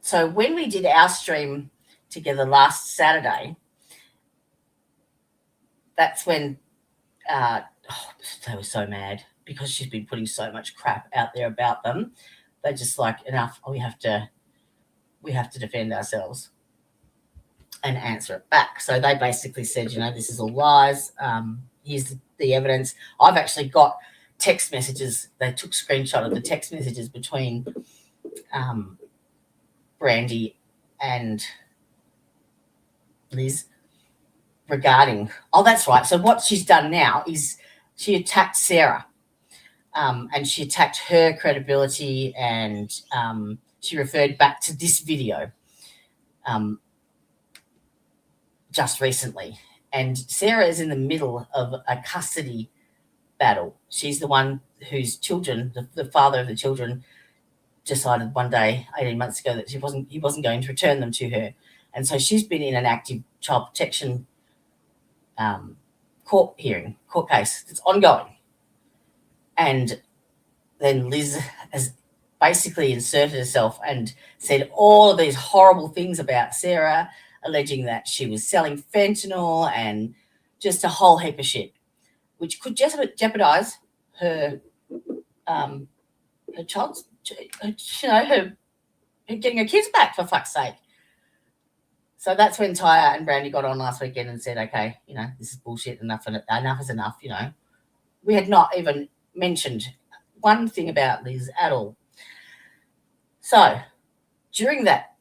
so when we did our stream together last Saturday, that's when they were so mad because she's been putting so much crap out there about them. They're just like, enough. We have to defend ourselves and answer it back. So they basically said, this is all lies. Here's the evidence. I've actually got text messages. They took screenshot of the text messages between Brandy and Liz regarding, that's right. So what she's done now is she attacked Sarah, and she attacked her credibility, and she referred back to this video. just recently. And Sarah is in the middle of a custody battle. She's the one whose children, the father of the children, decided one day 18 months ago that he wasn't going to return them to her. And so she's been in an active child protection court case that's ongoing. And then Liz has basically inserted herself and said all of these horrible things about Sarah, alleging that she was selling fentanyl and just a whole heap of shit, which could just jeopardize her child's, her getting her kids back, for fuck's sake. So that's when Tyre and Brandy got on last weekend and said, okay, this is bullshit, enough is enough, We had not even mentioned one thing about Liz at all. So during that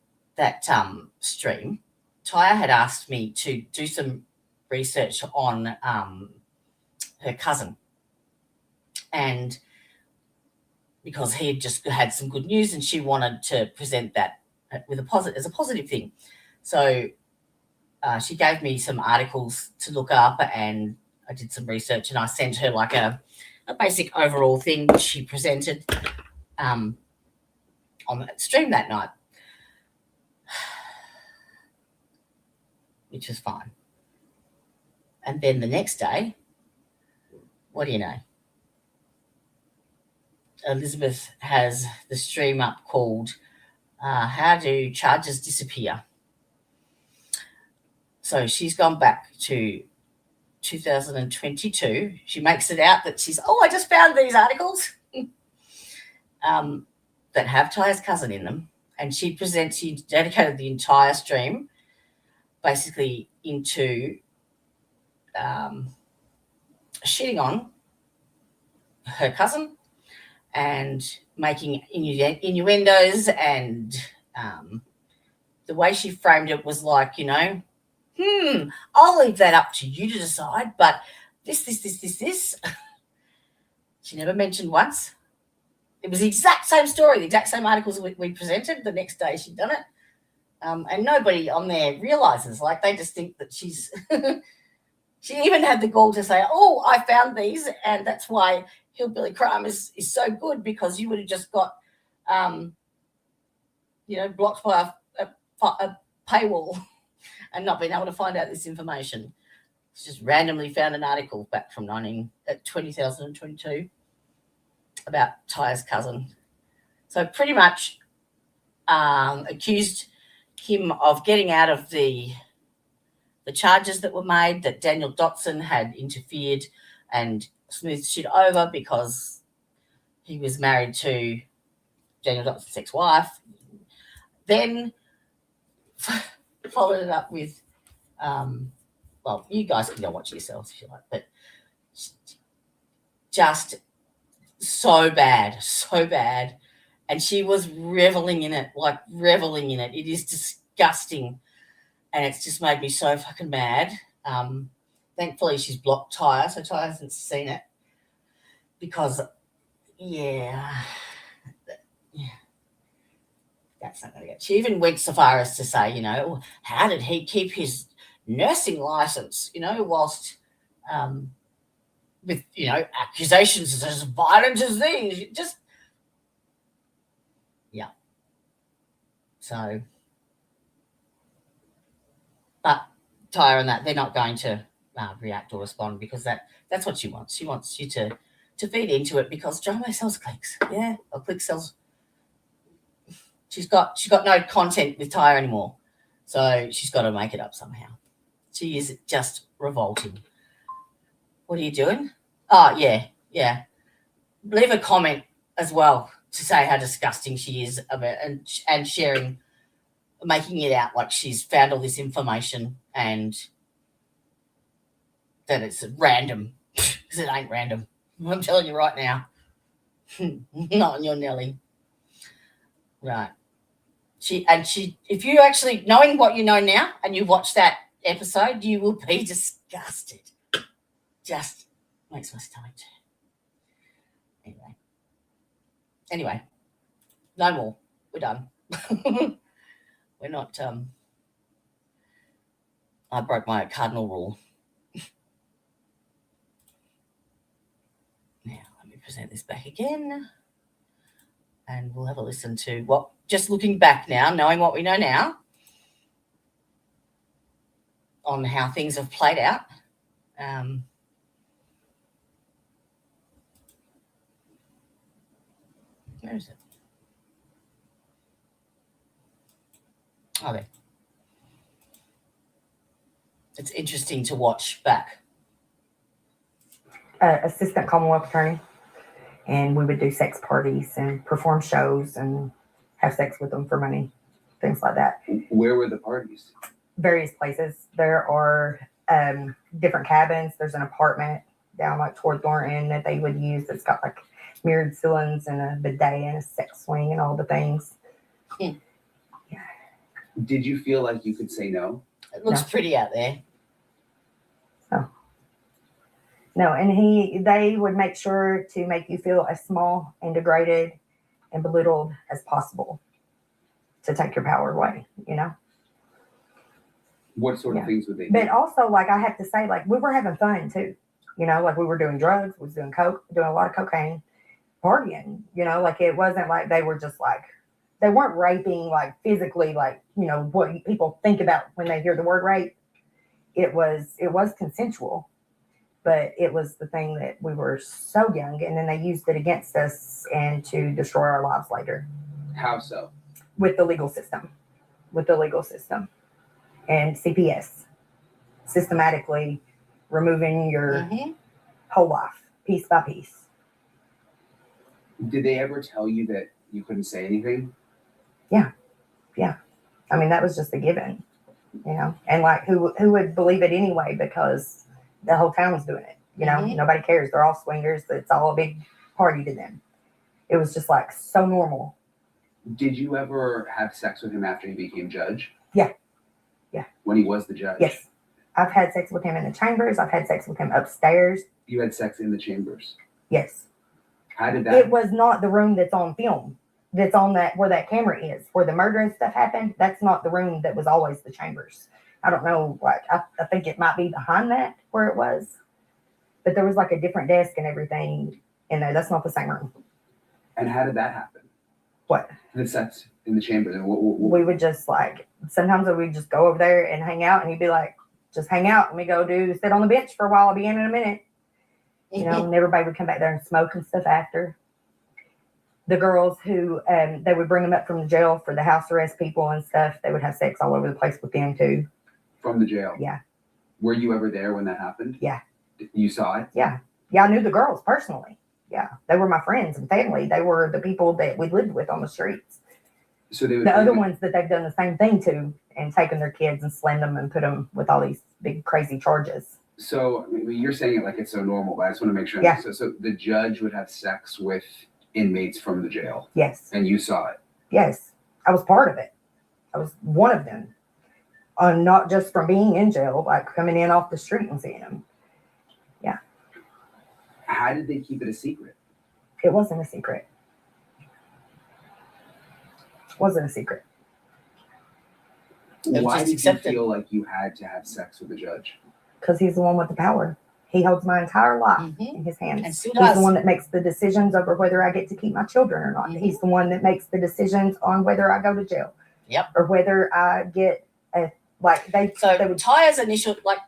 stream, Tyre had asked me to do some research on her cousin, and because he had just had some good news and she wanted to present that with as a positive thing. So she gave me some articles to look up, and I did some research, and I sent her like a basic overall thing which she presented on that stream that night, which was fine. And then the next day, what do you know? Elizabeth has the stream up called How Do Charges Disappear? So she's gone back to 2022. She makes it out that I just found these articles that have Tyre's cousin in them. And she dedicated the entire stream basically into shitting on her cousin and making innuendos, and the way she framed it was like, I'll leave that up to you to decide, but this. She never mentioned once. It was the exact same story, the exact same articles we presented. The next day she'd done it. And nobody on there realizes, like, they just think that she's she even had the gall to say, oh, I found these, and that's why Hillbilly Crime is so good, because you would have just got blocked by a paywall and not been able to find out this information. It's just randomly found an article back from 2022 about Tyre's cousin. So pretty much accused him of getting out of the charges that were made, that Daniel Dotson had interfered and smoothed shit over because he was married to Daniel Dotson's ex-wife. Then followed it up with, you guys can go watch it yourselves if you like, but just so bad. And she was reveling in it. It is disgusting. And it's just made me so fucking mad. Thankfully, she's blocked Tyre, so Tyre hasn't seen it. Because, that's not going to get. She even went so far as to say, how did he keep his nursing license, whilst with, accusations as violent as these. So, but Tyre and that, they're not going to react or respond, because that's what she wants. She wants you to feed into it, because drama sells clicks. Yeah, or clicks sells. She's got no content with Tyre anymore, so she's got to make it up somehow. She is just revolting. What are you doing? Oh, yeah. Leave a comment as well to say how disgusting she is of it, and sharing, making it out like she's found all this information and that it's random, because it ain't random. I'm telling you right now. Not on your Nelly. Right. If you actually, knowing what you know now, and you watch that episode, you will be disgusted. Just makes my stomach turn. Anyway, no more. We're done. We're not. I broke my cardinal rule. Now, let me present this back again. And we'll have a listen to what, just looking back now, knowing what we know now on how things have played out. Where is it? Oh, there. It's interesting to watch back. Assistant Commonwealth attorney, and we would do sex parties and perform shows and have sex with them for money, things like that. Where were the parties? Various places. There are different cabins. There's an apartment down like toward Thornton that they would use. It's got like mirrored ceilings and a bidet and a sex swing and all the things. Yeah. Did you feel like you could say no? It looks pretty out there. No, and they would make sure to make you feel as small and degraded and belittled as possible to take your power away, you know? What sort of things would they do? But also, like, I have to say, like, we were having fun too, you know? Like, we were doing drugs, we was doing coke, doing a lot of cocaine, partying, you know? Like, it wasn't like they were just like, they weren't raping, like, physically, like, you know, what people think about when they hear the word rape. It was consensual. But it was the thing that we were so young, and then they used it against us and to destroy our lives later. How so? With the legal system. And CPS. Systematically removing your whole life, piece by piece. Did they ever tell you that you couldn't say anything? Yeah. I mean, that was just a given, you know? And like, who would believe it anyway, because the whole town was doing it, you know? Nobody cares. They're all swingers. It's all a big party to them. It was just like so normal. Did you ever have sex with him after he became judge? Yeah. When he was the judge? Yes. I've had sex with him in the chambers. I've had sex with him upstairs. You had sex in the chambers? Yes. How did that? It was not the room that's on film. That's on that, where that camera is, where the murder and stuff happened. That's not the room that was always the chambers. I don't know, like, I think it might be behind that where it was. But there was like a different desk and everything in there. That's not the same room. And how did that happen? What? The sex in the chambers. We would just like, sometimes we would just go over there and hang out, and he'd be like, just hang out. And we go sit on the bench for a while. I'll be in a minute. You know, and everybody would come back there and smoke and stuff after. The girls who, they would bring them up from the jail for the house arrest people and stuff. They would have sex all over the place with them too. From the jail? Yeah. Were you ever there when that happened? Yeah. You saw it? Yeah. Yeah, I knew the girls personally. Yeah. They were my friends and family. They were the people that we lived with on the streets. So they would the other ones that they've done the same thing to and taken their kids and slammed them and put them with all these big crazy charges. So I mean, you're saying it like it's so normal, but I just want to make sure. Yeah. So the judge would have sex with inmates from the jail? Yes. And you saw it? Yes. I was part of it. I was one of them. Not just from being in jail, like coming in off the street and seeing them. Yeah. How did they keep it a secret? It wasn't a secret. Wasn't a secret. Why did you feel like you had to have sex with the judge? Because he's the one with the power. He holds my entire life in his hands. And so he's the one that makes the decisions over whether I get to keep my children or not. He's the one that makes the decisions on whether I go to jail. Yep. Or whether I get a, like they. So they would, Tyre's initial, like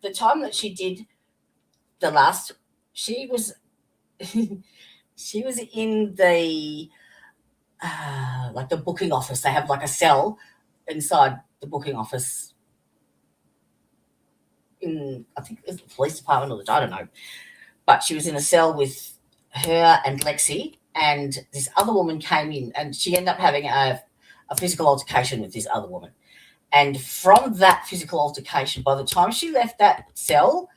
the time that she did the last, she was she was in the like the booking office. They have like a cell inside the booking office. In, I think it's the police department or I don't know, but she was in a cell with her and Lexi, and this other woman came in, and she ended up having a physical altercation with this other woman. And from that physical altercation, by the time she left that cell,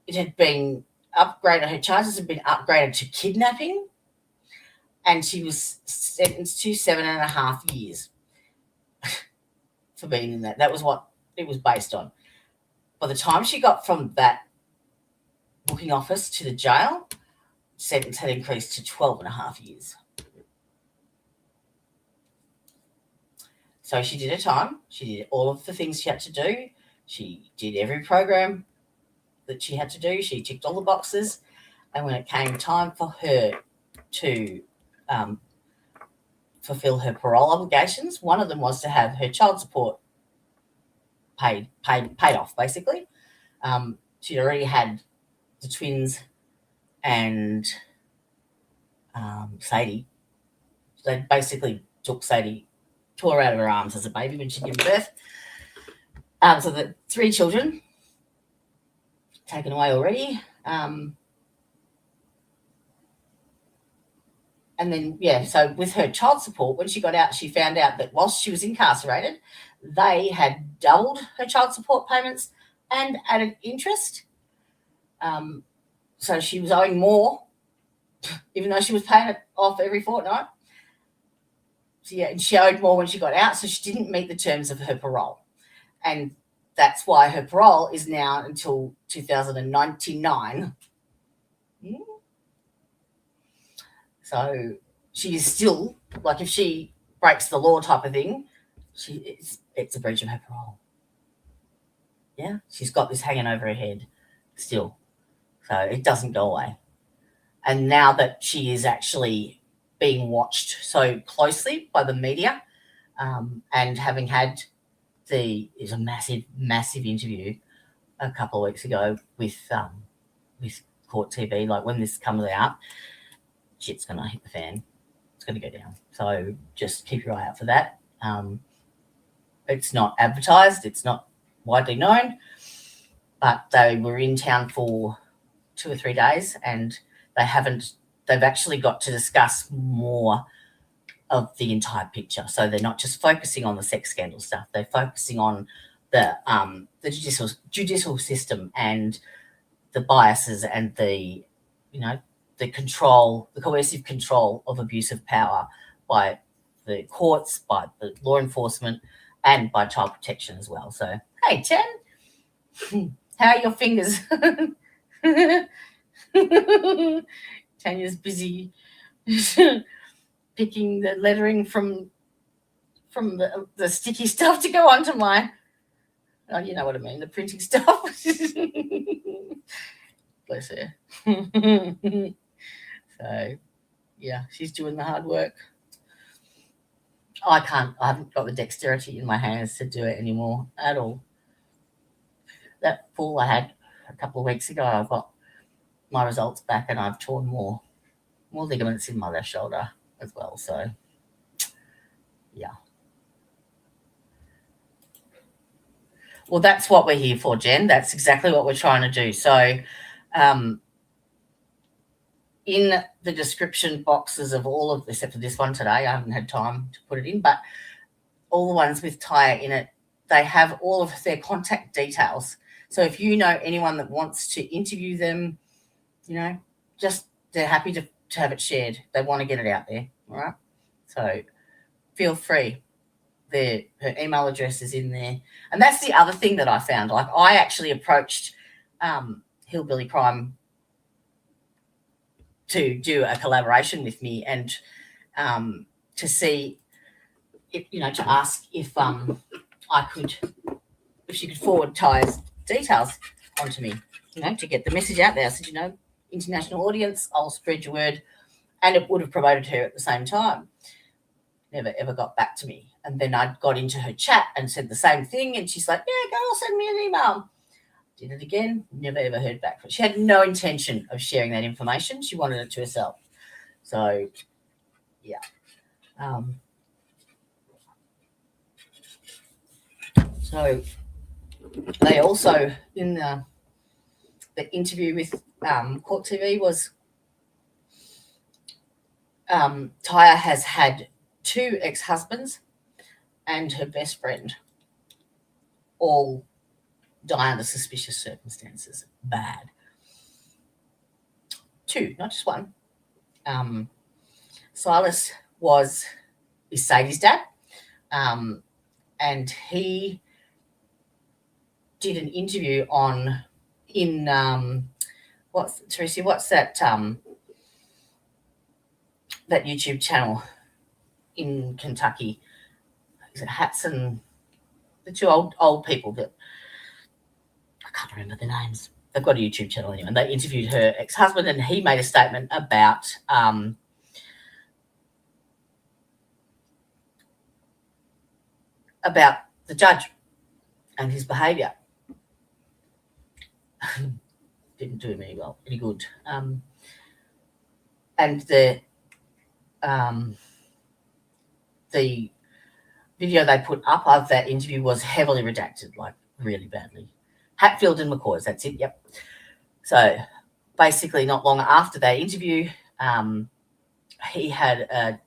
it had been upgraded. Her charges had been upgraded to kidnapping, and she was sentenced to 7.5 years for being in that. That was what it was based on. By the time she got from that booking office to the jail, sentence had increased to 12.5 years. So she did her time. She did all of the things she had to do. She did every program that she had to do. She ticked all the boxes. And when it came time for her to fulfill her parole obligations, one of them was to have her child support paid off, basically. She'd already had the twins and Sadie. They basically took Sadie, tore her out of her arms as a baby when she gave birth. So the 3 children taken away already. And then, so with her child support, when she got out, she found out that whilst she was incarcerated, they had doubled her child support payments and added interest. So she was owing more, even though she was paying it off every fortnight. So, and she owed more when she got out, so she didn't meet the terms of her parole. And that's why her parole is now until 2099. So she is still, like, if she breaks the law type of thing, it's a breach of her parole. Yeah, she's got this hanging over her head still. So it doesn't go away. And now that she is actually being watched so closely by the media, and having had is a massive interview a couple of weeks ago with Court TV, like when this comes out, shit's going to hit the fan. It's going to go down. So just keep your eye out for that. It's not advertised. It's not widely known. But they were in town for 2 or 3 days, and they've actually got to discuss more of the entire picture. So they're not just focusing on the sex scandal stuff. They're focusing on the judicial system and the biases and the control, the coercive control of abuse of power by the courts, by the law enforcement, and by child protection as well. So, hey, Chen, how are your fingers? Tanya's busy picking the lettering from the sticky stuff to go onto my, oh, you know what I mean, the printing stuff. Bless her. So, yeah, she's doing the hard work. I haven't got the dexterity in my hands to do it anymore at all. That fall I had a couple of weeks ago, I got my results back and I've torn more ligaments in my left shoulder as well. So, yeah. Well, that's what we're here for, Jen. That's exactly what we're trying to do. So, in the description boxes of all of, except for this one today, I haven't had time to put it in, but all the ones with Taya in it, they have all of their contact details. So if you know anyone that wants to interview them, they're happy to have it shared. They want to get it out there, all right? So feel free. Her email address is in there. And that's the other thing that I found. Like, I actually approached Hillbilly Crime to do a collaboration with me and to see, to ask if she could forward Ty's details onto me, to get the message out there. I said, international audience, I'll spread your word. And it would have promoted her at the same time. Never, ever got back to me. And then I got into her chat and said the same thing. And she's like, yeah, girl, send me an email. Did it again, never, ever heard back. She had no intention of sharing that information. She wanted it to herself. So, yeah. So they also, in the interview with Court TV, was Taya has had 2 ex-husbands and her best friend all die under suspicious circumstances. Bad. 2, not just 1. Silas is Sadie's dad, and he did an interview what's that that YouTube channel in Kentucky? Is it Hats and the 2 old people that can't remember their names. They've got a YouTube channel anyway, and they interviewed her ex-husband, and he made a statement about the judge and his behaviour. Didn't do him any good. And the video they put up of that interview was heavily redacted, like really badly. Hatfield and McCaws, that's it, yep. So basically not long after that interview, he had a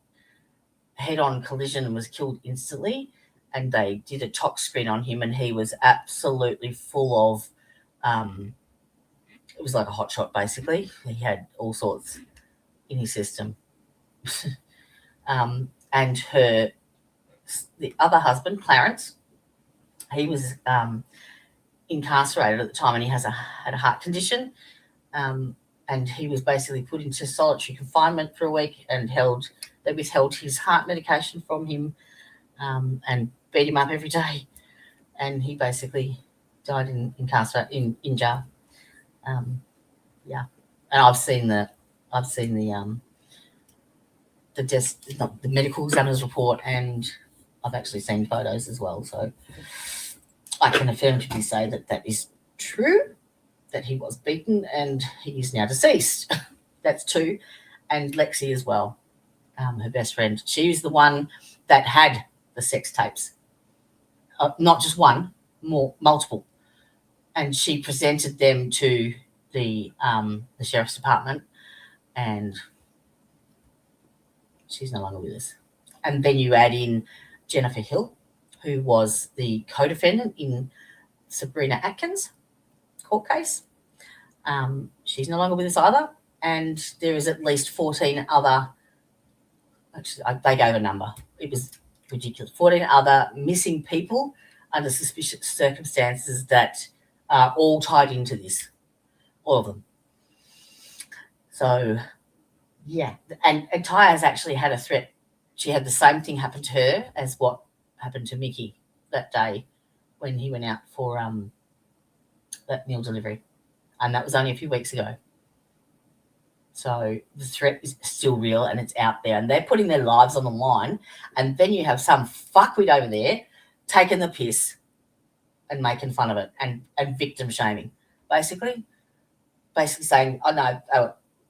head-on collision and was killed instantly, and they did a tox screen on him, and he was absolutely full of it was like a hot shot basically. He had all sorts in his system. And the other husband, Clarence, he was incarcerated at the time, and he had a heart condition, and he was basically put into solitary confinement for a week, and they withheld his heart medication from him, and beat him up every day, and he basically died in jail. Yeah, and I've seen the medical examiner's report, and I've actually seen photos as well, so I can affirmatively say that is true, that he was beaten, and he is now deceased. That's two. And Lexi as well, her best friend. She was the one that had the sex tapes, not just one, multiple, and she presented them to the sheriff's department, and she's no longer with us. And then you add in Jennifer Hill, who was the co-defendant in Sabrina Atkins' court case. She's no longer with us either. And there is at least 14 other, actually, they gave a number. It was ridiculous. 14 other missing people under suspicious circumstances that are all tied into this, all of them. So, yeah. And Ty has actually had a threat. She had the same thing happen to her as what happened to Mickey that day when he went out for that meal delivery. And that was only a few weeks ago. So the threat is still real, and it's out there, and they're putting their lives on the line. And then you have some fuckwit over there taking the piss and making fun of it and victim shaming, basically saying, oh no,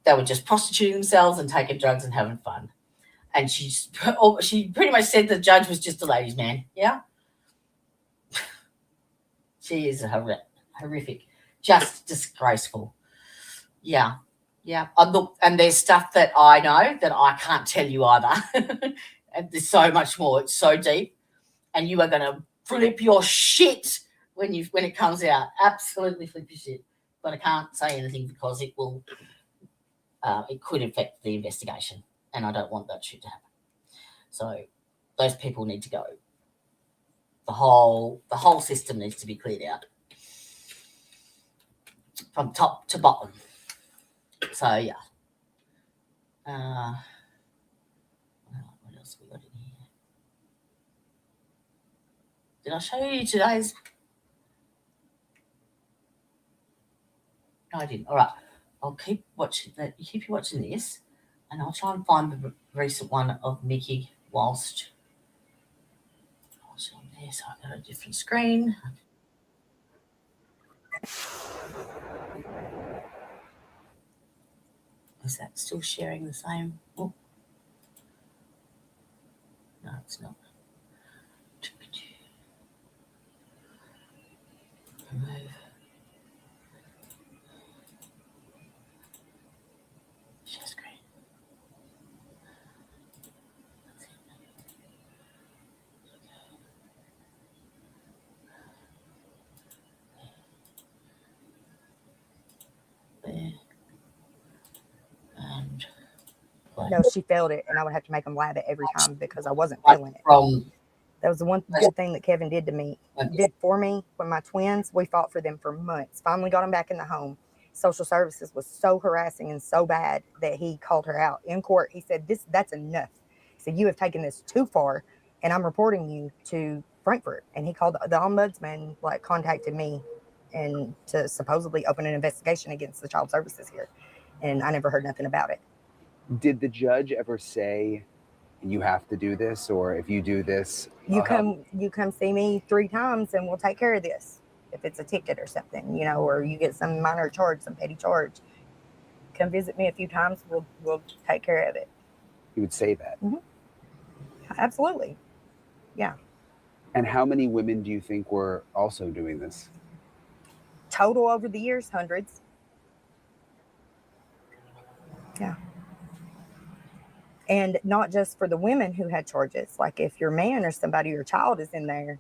they were just prostituting themselves and taking drugs and having fun. And she pretty much said the judge was just a ladies' man. Yeah, she is horrific, just disgraceful. Yeah. And there's stuff that I know that I can't tell you either. And there's so much more. It's so deep, and you are going to flip your shit when it comes out. Absolutely flip your shit. But I can't say anything because it will. It could affect the investigation, and I don't want that shit to happen. So those people need to go. The whole system needs to be cleared out from top to bottom. So yeah. What else we got in here? Did I show you today's? No, I didn't. All right. I'll keep watching that. Keep you watching this, and I'll try and find the recent one of Mickey whilst on there. So I've got a different screen. Is that still sharing the same? Oh. No, it's not. Remove. Share screen. There. And No, she failed it, and I would have to make them lab it every time because I wasn't feeling it. That was the one good thing that Kevin did for me when my twins, we fought for them for months. Finally got them back in the home. Social services was so harassing and so bad that he called her out in court. He said, that's enough. He said, you have taken this too far, and I'm reporting you to Frankfurt. And he called the ombudsman, contacted me and to supposedly open an investigation against the child services here. And I never heard nothing about it. Did the judge ever say you have to do this, or if you do this, You come see me 3 times and we'll take care of this. If it's a ticket or something, you know, or you get some minor charge, some petty charge, come visit me a few times. We'll take care of it. you would say that? Absolutely. Yeah. And how many women do you think were also doing this? Total over the years, hundreds. Yeah. And not just for the women who had charges. Like if your man or somebody, your child is in there,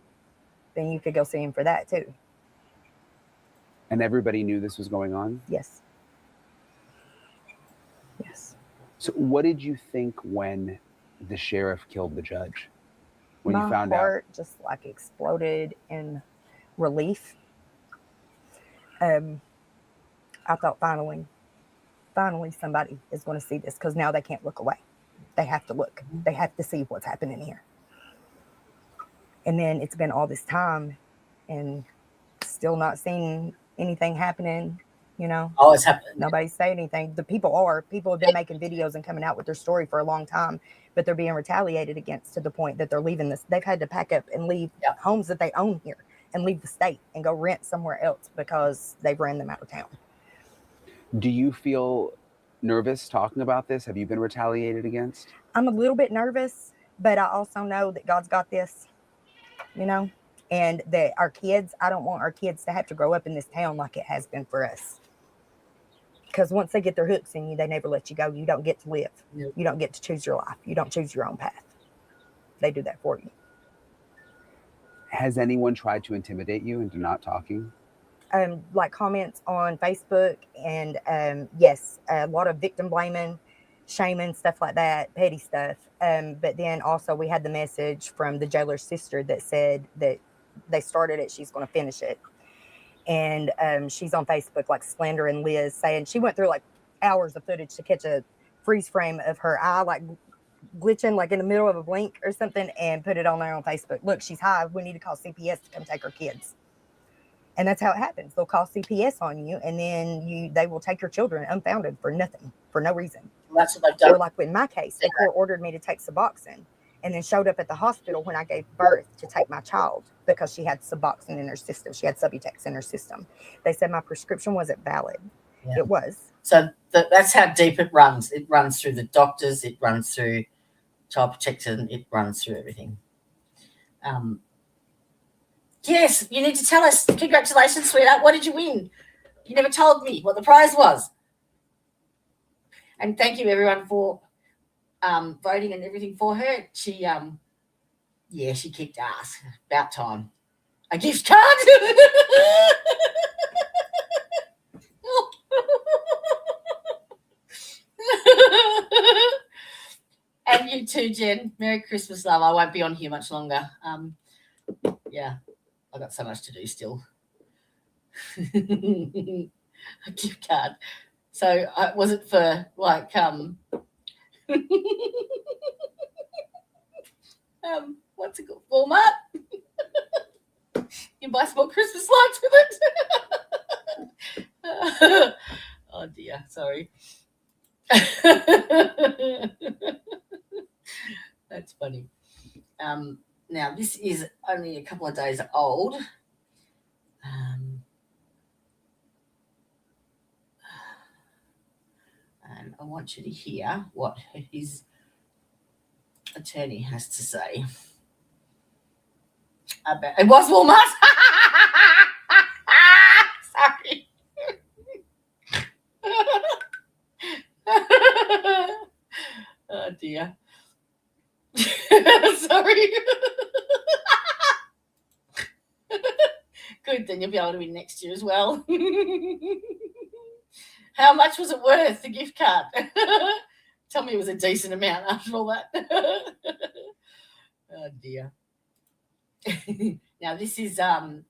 then you could go see him for that too. And everybody knew this was going on? Yes. Yes. So what did you think when the sheriff killed the judge? When My you found heart just like exploded in relief. I thought finally somebody is going to see this, because now they can't look away. They have to look. They have to see what's happening here. And then it's been all this time and still not seeing anything happening, you know. Oh, it's happening. Nobody's saying anything. People have been making videos and coming out with their story for a long time, but they're being retaliated against to the point that they're leaving this. They've had to pack up and leave homes that they own here and leave the state and go rent somewhere else because they've ran them out of town. Do you feel nervous talking about this? Have you been retaliated against? I'm a little bit nervous, but I also know that God's got this, you know, and that our kids, I don't want our kids to have to grow up in this town like it has been for us. Because once they get their hooks in you, they never let you go. You don't get to live. Yep. You don't get to choose your life. You don't choose your own path. They do that for you. Has anyone tried to intimidate you into not talking? Like comments on Facebook, and yes, a lot of victim blaming, shaming, stuff like that, petty stuff. But then also we had the message from the jailer's sister that said that they started it, she's going to finish it. And she's on Facebook like slandering Liz, saying she went through like hours of footage to catch a freeze frame of her eye like glitching like in the middle of a blink or something, and put it on there on Facebook. Look, she's high. We need to call CPS to come take her kids. And that's how it happens. They'll call CPS on you, and then they will take your children unfounded for nothing, for no reason. That's what they've done. Or like in my case, the court ordered me to take Suboxone, and then showed up at the hospital when I gave birth to take my child because she had Suboxone in her system. She had Subutex in her system. They said my prescription wasn't valid. Yeah. It was. So that's how deep it runs. It runs through the doctors. It runs through child protection. It runs through everything. Yes, you need to tell us. Congratulations, sweetheart. What did you win? You never told me what the prize was. And thank you, everyone, for voting and everything for her. She, she kicked ass. About time. A gift card. And you too, Jen. Merry Christmas, love. I won't be on here much longer. I've got so much to do still. A gift card. So was it for like what's it called? Walmart? You can buy small Christmas lights with it. Oh dear, sorry. That's funny. Now this is only a couple of days old. And I want you to hear what his attorney has to say about it. Was Walmart. Sorry. Oh dear. Sorry. Good, then you'll be able to win next year as well. How much was it worth, the gift card? Tell me it was a decent amount after all that. Oh dear. Now this is Jeremy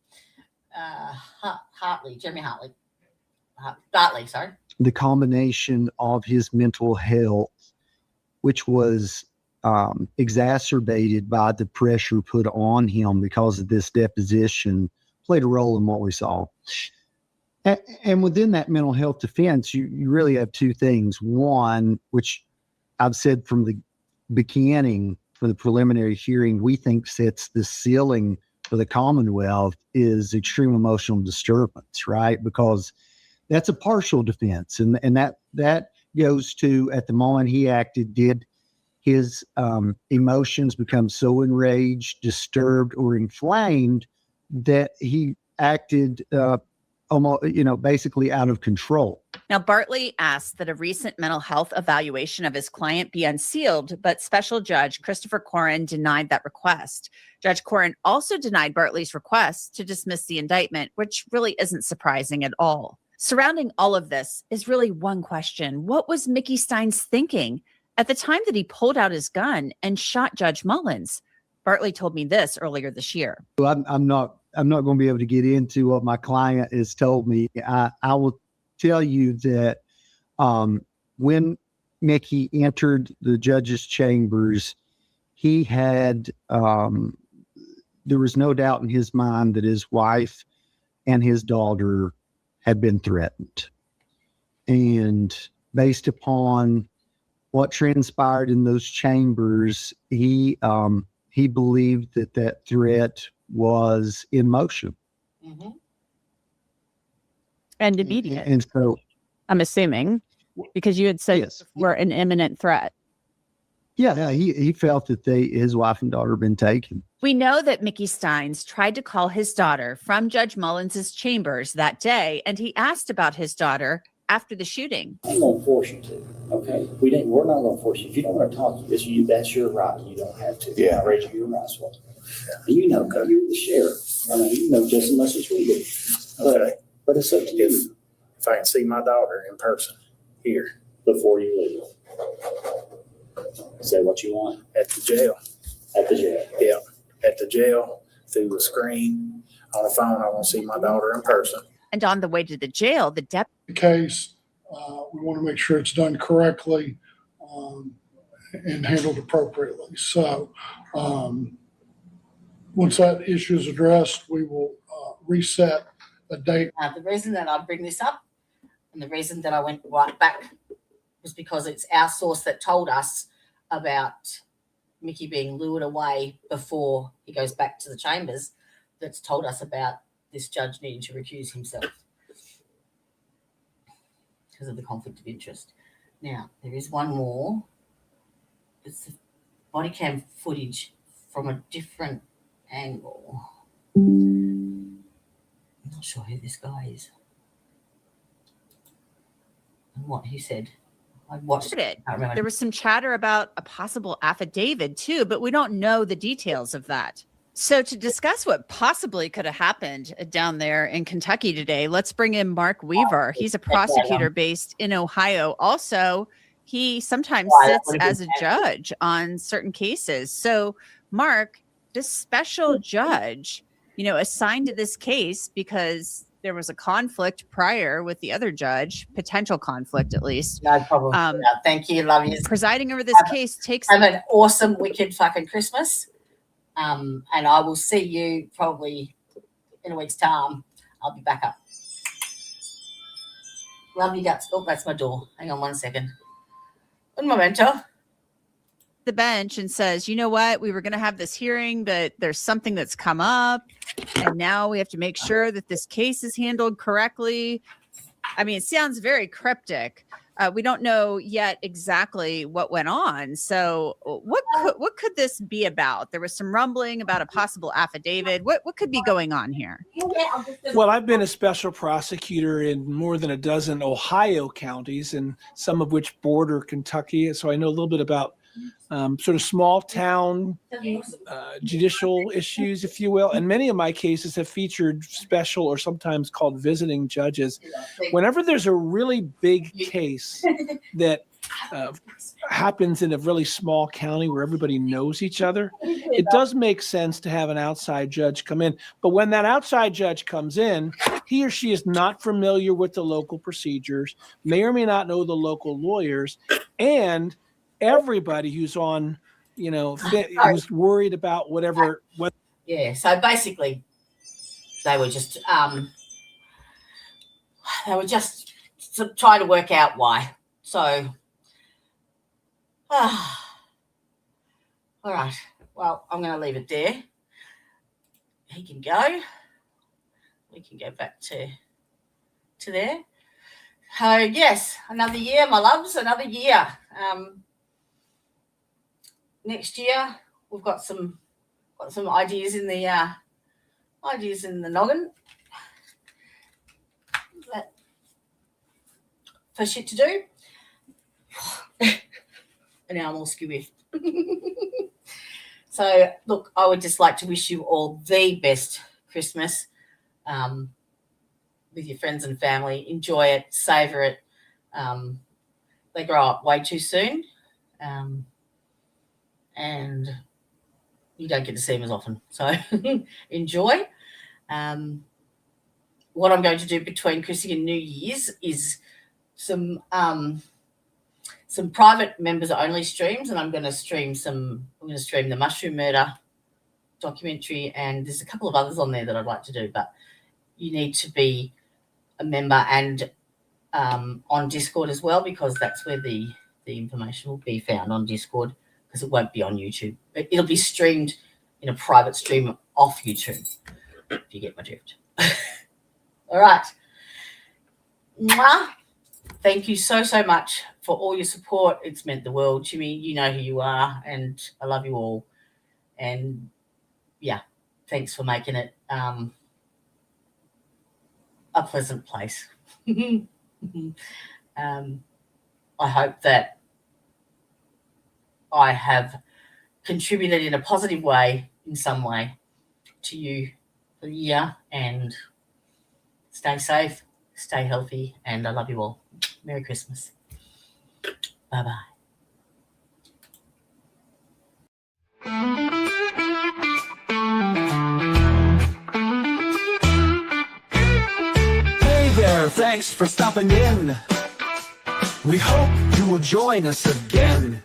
Bartley, sorry. The combination of his mental health, which was exacerbated by the pressure put on him because of this deposition, played a role in what we saw. And within that mental health defense, you really have two things. One, which I've said from the beginning for the preliminary hearing, we think sets the ceiling for the Commonwealth is extreme emotional disturbance, right? Because that's a partial defense. And that goes to, at the moment he acted, did his emotions become so enraged, disturbed, or inflamed that he acted almost, basically out of control. Now, Bartley asked that a recent mental health evaluation of his client be unsealed, but Special Judge Christopher Corrin denied that request. Judge Corrin also denied Bartley's request to dismiss the indictment, which really isn't surprising at all. Surrounding all of this is really one question. What was Mickey Stein's thinking at the time that he pulled out his gun and shot Judge Mullins? Bartley told me this earlier this year. I'm not going to be able to get into what my client has told me. I will tell you that when Mickey entered the judge's chambers, he had, there was no doubt in his mind that his wife and his daughter had been threatened. And based upon what transpired in those chambers, he believed that threat was in motion. Mm-hmm. And immediate. And so I'm assuming, because you had said yes, we're an imminent threat. Yeah, he felt that his wife and daughter had been taken. We know that Mickey Steins tried to call his daughter from Judge Mullins's chambers that day, and he asked about his daughter after the shooting. I ain't gonna force you to, okay? We're not gonna force you. If you don't want to talk, that's your right. You don't have to. Yeah. I raise your rights. And you know, you're the sheriff. I mean, you know just as much as we do. Okay. But it's up to you. If I can see my daughter in person here Before you leave. Is that what you want? at the jail. At the jail. Yeah. At the jail, through the screen, on the phone, I want to see my daughter in person. And on the way to the jail, the deputy case, we want to make sure it's done correctly and handled appropriately. So once that issue is addressed, we will reset a date. The reason that I bring this up and the reason that I went right back was because it's our source that told us about Mickey being lured away before he goes back to the chambers, that's told us about this judge needing to recuse himself because of the conflict of interest. Now, there is one more. It's the body cam footage from a different angle. I'm not sure who this guy is and what he said. I watched it. I remember. There was some chatter about a possible affidavit too, but we don't know the details of that. So to discuss what possibly could have happened down there in Kentucky today, let's bring in Mark Weaver. He's a prosecutor based in Ohio. Also, he sometimes sits as a judge on certain cases. So, Mark, this special judge, assigned to this case because there was a conflict prior with the other judge, potential conflict at least. No problem. Thank you. Love you. Presiding over this case takes... Have an awesome, wicked fucking Christmas. And I will see you probably in a week's time. I'll be back up. Love you guts. Oh, that's my door. Hang on 1 second. Un momento. The bench and says, you know what, we were going to have this hearing, but there's something that's come up, and now we have to make sure that this case is handled correctly. I mean, it sounds very cryptic. We don't know yet exactly what went on. So what could this be about? There was some rumbling about a possible affidavit. What could be going on here? Well, I've been a special prosecutor in more than a dozen Ohio counties, and some of which border Kentucky. So I know a little bit about sort of small town judicial issues, if you will. And many of my cases have featured special or sometimes called visiting judges. Whenever there's a really big case that happens in a really small county where everybody knows each other, it does make sense to have an outside judge come in. But when that outside judge comes in, he or she is not familiar with the local procedures, may or may not know the local lawyers, and everybody who's on, who's worried about whatever. Yeah. So basically, they were just trying to work out why. So, all right. Well, I'm going to leave it there. He can go. We can go back to there. So yes, another year, my loves, another year. Next year we've got some ideas in the noggin for shit to do. And now I'm all skewy. So look, I would just like to wish you all the best Christmas. With your friends and family. Enjoy it, savor it. They grow up way too soon, and you don't get to see them as often. So enjoy. What I'm going to do between Chrissy and New Year's is some private members only streams, and I'm going to stream the Mushroom Murder documentary, and there's a couple of others on there that I'd like to do, but you need to be a member and on Discord as well, because that's where the information will be found, on Discord, because it won't be on YouTube. It'll be streamed in a private stream off YouTube, if you get my drift. All right. Mwah. Thank you so much for all your support. It's meant the world to me. You know who you are, and I love you all. And yeah, thanks for making it a pleasant place. I hope that I have contributed in a positive way, in some way, to you for the year, and stay safe, stay healthy, and I love you all. Merry Christmas. Bye-bye. Hey there, thanks for stopping in. We hope you will join us again.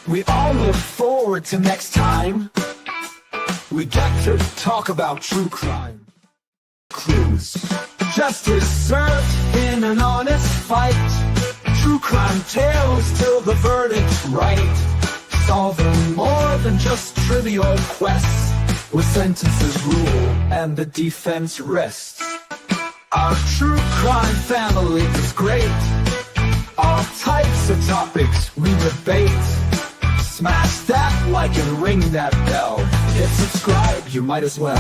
We all look forward to next time. We get to talk about true crime. Clues. Justice served in an honest fight. True crime tales till the verdict's right. Solving more than just trivial quests, where sentences rule and the defense rests. Our true crime family is great. All types of topics we debate. Smash that like and ring that bell. Hit subscribe, you might as well.